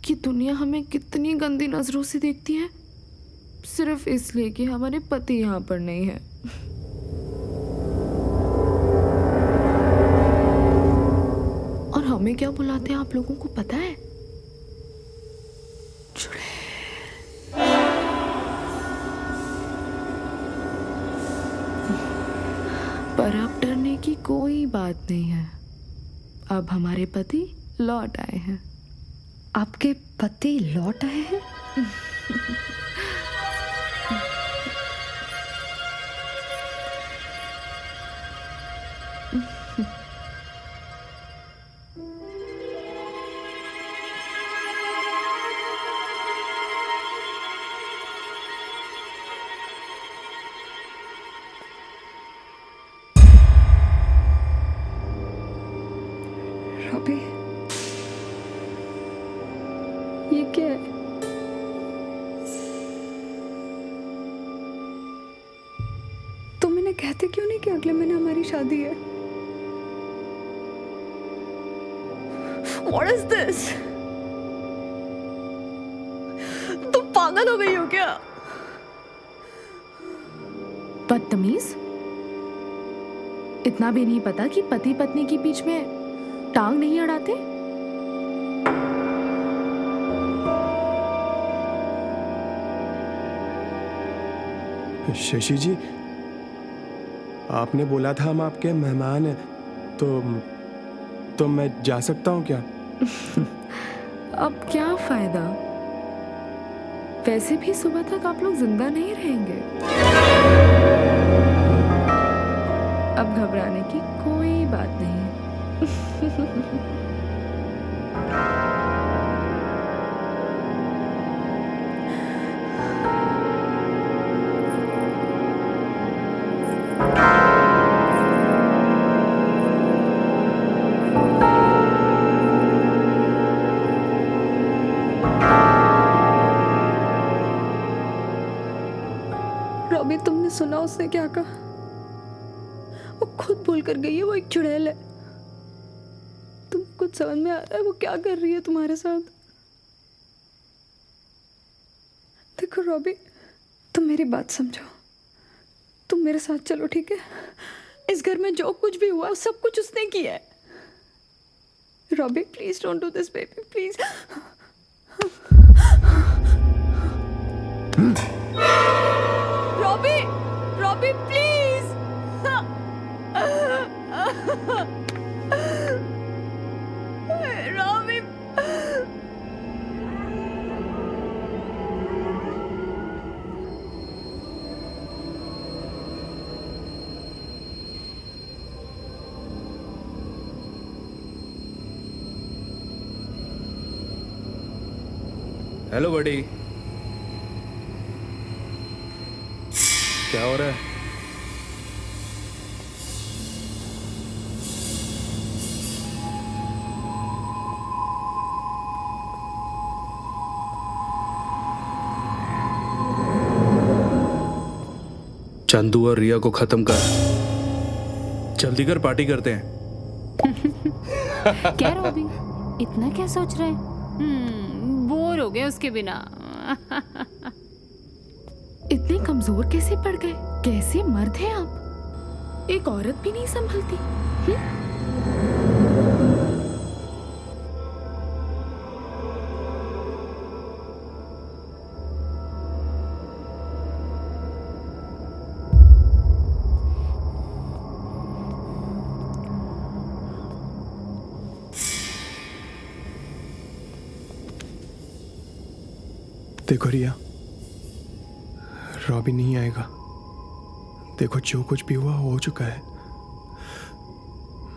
कि दुनिया हमें कितनी गंदी नजरों से देखती है, सिर्फ इसलिए कि हमारे पति यहाँ पर नहीं है। और हमें क्या बुलाते हैं आप लोगों को पता है? पर अब डरने की कोई बात नहीं है। अब हमारे पति लौट आए हैं। आपके पति लौट आए हैं? रॉबी, ये क्या है? तुम इन्हें कहते क्यों नहीं कि अगले महीने हमारी शादी है? What is this? तुम पागल हो गई हो क्या? बदतमीज, इतना भी नहीं पता कि पति पत्नी के बीच में टांग नहीं अड़ाते? शशि जी, आपने बोला था हम आपके मेहमान हैं, तो मैं जा सकता हूँ क्या? अब क्या फायदा? वैसे भी सुबह तक आप लोग जिंदा नहीं रहेंगे। अब घबराने की कोई बात नहीं है। रॉबी, तुमने सुना उसने क्या कहा? वो खुद भूल कर गई है वो एक चुड़ैल है। तुम कुछ समझ में आ रहा है वो क्या कर रही है तुम्हारे साथ? देखो रॉबी, तुम मेरी बात समझो। तुम मेरे साथ चलो, ठीक है? इस घर में जो कुछ भी हुआ सब कुछ उसने किया है। Robbie please don't do this baby, please. Robbie, Robbie please. Robbie, hello बड़ी, क्या हो रहा है? चंदू और रिया को खत्म कर, जल्दी कर, पार्टी करते हैं। क्या रॉबी, इतना क्या सोच रहे हैं? बोर हो गए उसके बिना। इतने कमजोर कैसे पड़ गए? कैसे मर्द हैं आप? एक औरत भी नहीं संभलती। देखो रिया, रॉबी नहीं आएगा। देखो जो कुछ भी हुआ हो चुका है।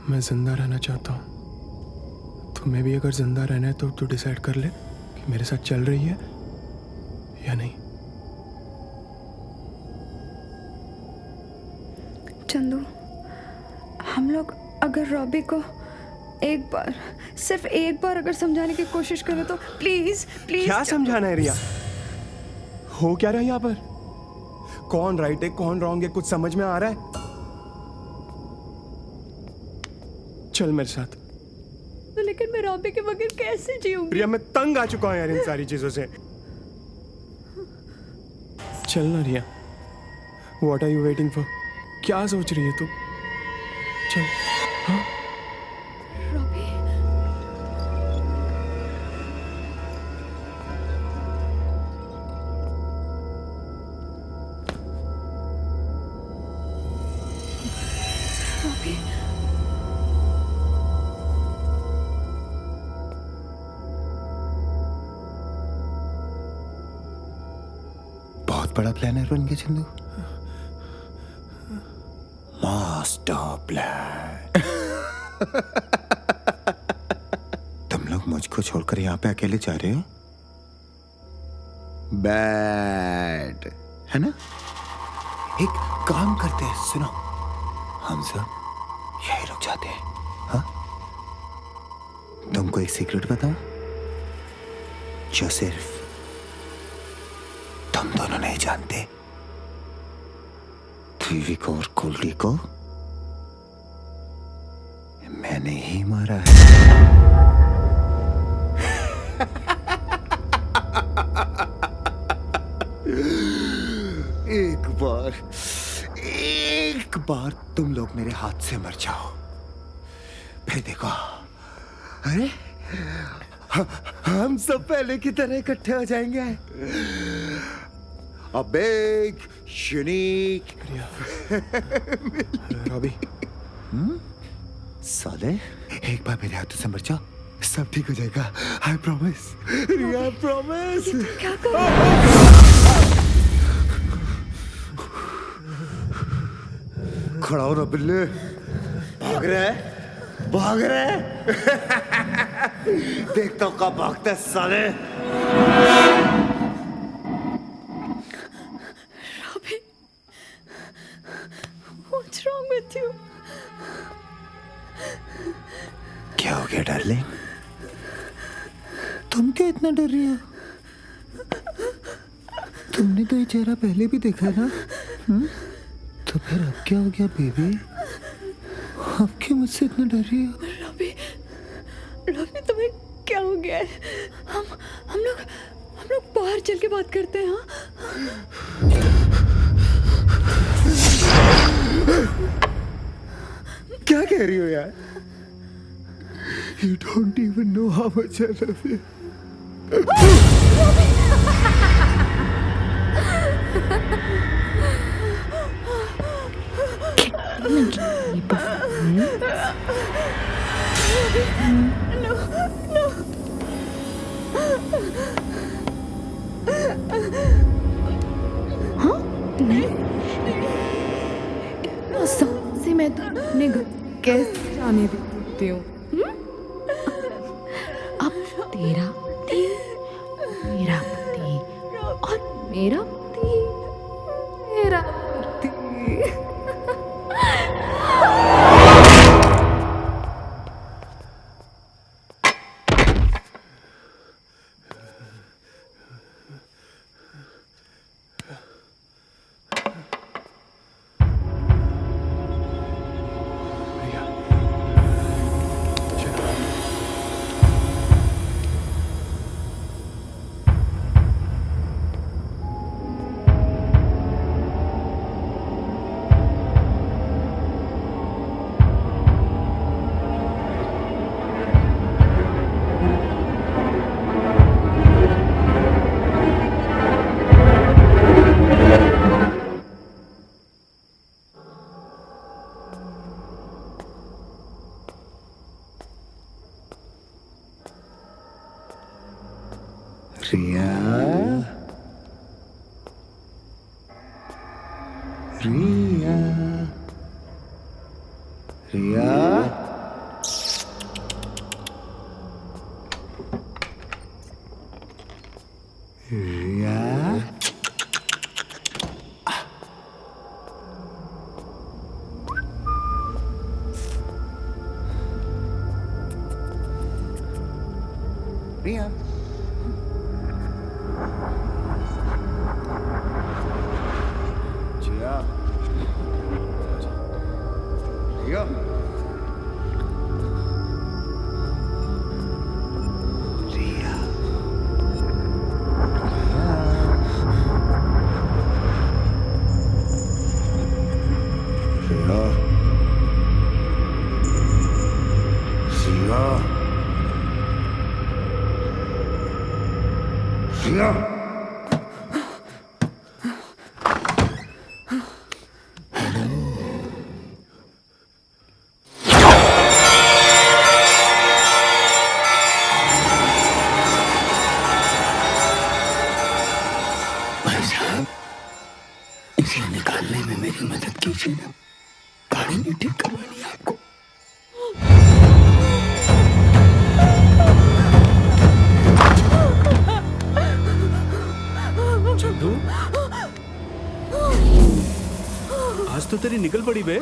मैं जिंदा रहना चाहता हूँ। तुम्हें भी अगर जिंदा रहना है तो तू डिसाइड कर ले कि मेरे साथ चल रही है या नहीं। चंदू, हम लोग अगर रॉबी को एक बार, सिर्फ एक बार अगर समझाने की कोशिश करें तो प्लीज प्लीज। क्या समझाना है रिया? हो क्या रहा है यहाँ पर? कौन राइट है कौन रॉन्ग है कुछ समझ में आ रहा है? चल मेरे साथ। लेकिन मैं रॉबी के बगैर कैसे जीऊंगी? रिया मैं तंग आ चुका हूँ यार इन सारी चीजों से। चल ना Riya, what are you waiting for? क्या सोच रही है तू? चल। हाँ? रॉबी, रॉबी, बहुत बड़ा प्लानर बन गया चंदू। Master plan. तुम लोग मुझको छोड़कर यहाँ पे अकेले जा रहे हो? बैड है ना? एक काम करते हैं, सुनो, हम सब यही रुक जाते हैं। हाँ, तुमको एक सीक्रेट बताओ जो सिर्फ तुम दोनों नहीं जानते। टीवी को और कुल्डी को मैंने ही मारा है। एक बार तुम लोग मेरे हाथ से मर जाओ, फिर देखो, अरे हम सब पहले की तरह इकट्ठे हो जाएंगे। A big, unique. रॉबी, साले, एक बार मेरे हाथों से मर जाओ, सब ठीक हो जाएगा। I promise. I promise. क्या कर? खड़ा हो ना बिल्ले, भाग रहा है, भाग रहा है। देखता हूँ कब भागता है साले। Robbie, what's wrong with you? क्या हो गया डार्लिंग? तुम क्या इतना डर रही हो? तुमने तो ये चेहरा पहले भी देखा है ना? तो फिर अब क्या हो गया बेबी? अब क्यों मुझसे इतना डर रही हो? रॉबी, तुम्हें क्या हो गया है? हम लोग बाहर चल के बात करते हैं। हाँ, क्या कह रही हो यार? You don't even know how much I love you. से मैं तो अपने घर कैसे जाने देती हूँ? अब तेरा पति, मेरा पति और मेरा पति, मेरा पति। रिया, रिया रिया रिया रिया जिया रिया रिया रिया रिया भाई साहब, इसे निकालने में मेरी मदद कीजिए ना। गाड़ी नहीं ठीक करवानी है आपको। चंदू, आज तो तेरी निकल पड़ी बे।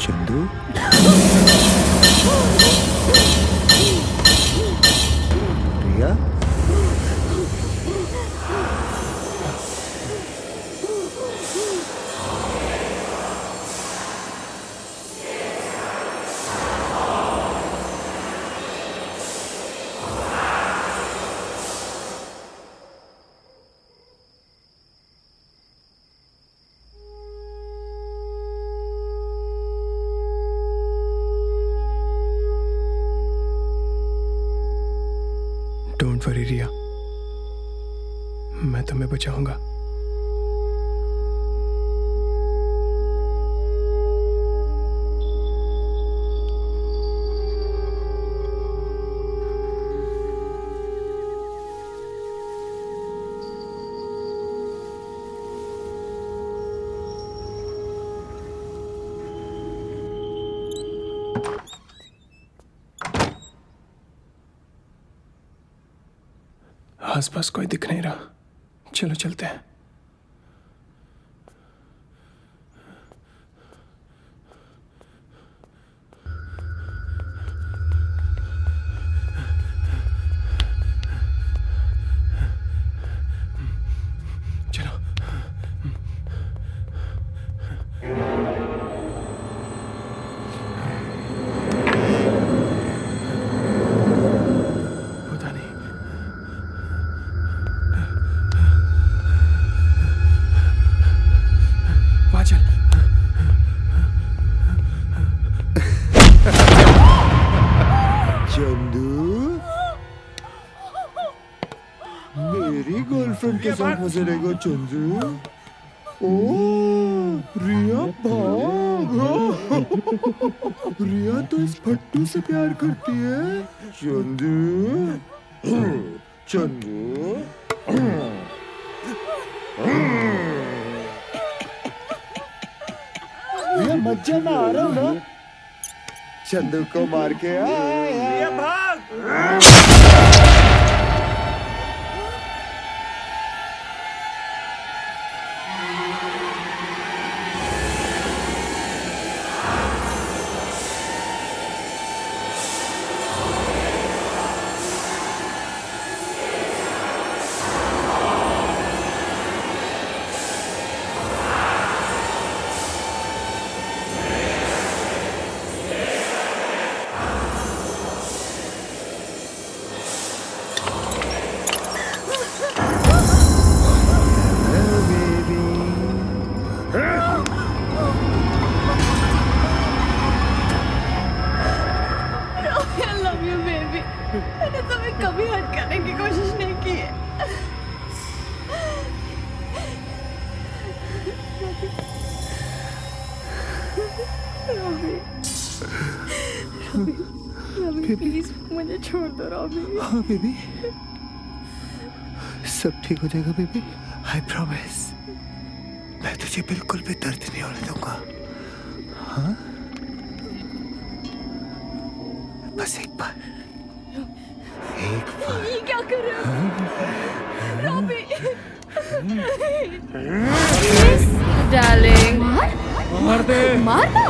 चंदू रिया डोंट वरी रिया, मैं तुम्हें बचाऊंगा। आसपास कोई दिख नहीं रहा, चलो चलते हैं। चलो पता नहीं, चल। चंदू मेरी गर्लफ्रेंड के साथ मजे रहेगा चंदू। ओ रिया भाग। रिया तो इस फट्टू से प्यार करती है। चंदू चंदू रिया मत जाना, आ रहा हूं ना। चंदू को मार के आया। रॉबी प्लीज मुझे छोड़ दो रॉबी। हाँ बेबी, सब ठीक हो जाएगा बेबी, आई प्रॉमिस। मैं तुझे बिल्कुल भी दर्द नहीं होने दूंगा। हाँ, बस एक बार, एक बार। ये क्या कर रहे हो रॉबी? डार्लिंग मार दे। मार दो।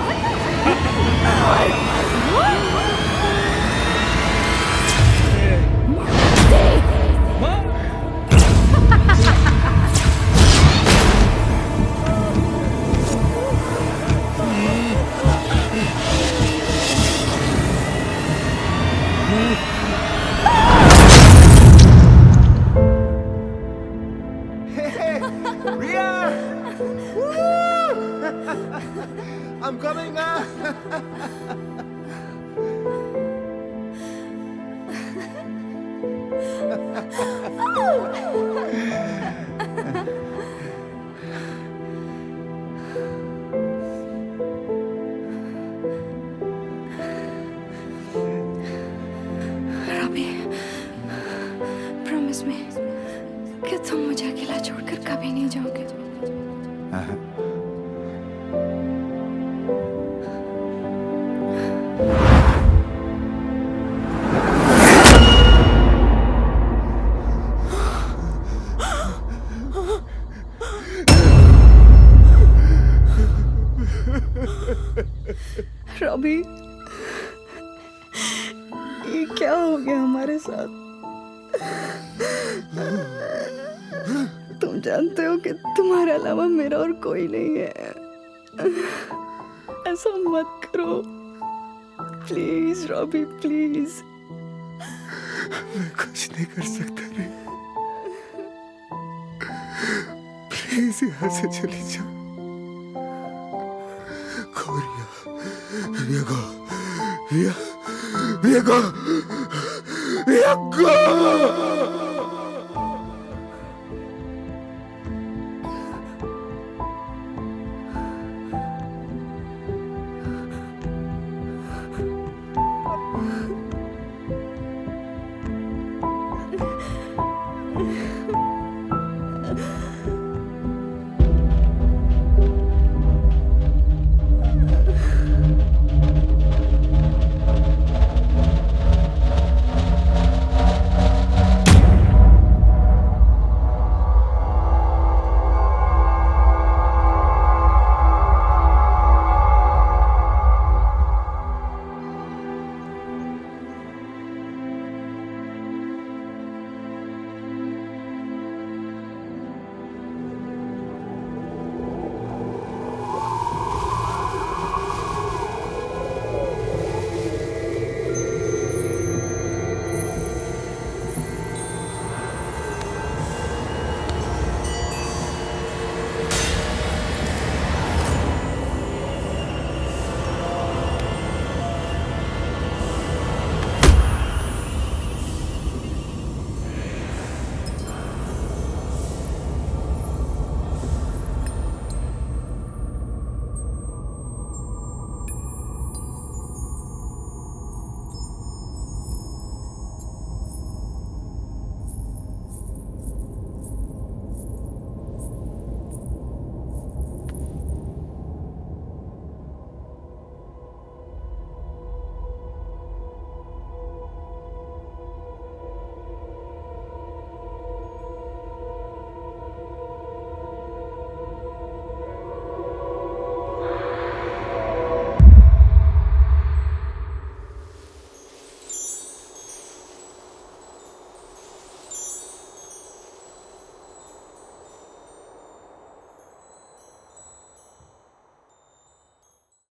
I'm coming up. Robbie promise me कि तुम मुझे अकेला छोड़कर कभी नहीं जाओगे। रॉबी ये क्या हो गया हमारे साथ? तुम जानते हो कि तुम्हारे अलावा मेरा और कोई नहीं है। ऐसा मत करो प्लीज रॉबी प्लीज। मैं कुछ नहीं कर सकता रे, प्लीज यहाँ से चली जा। Viego!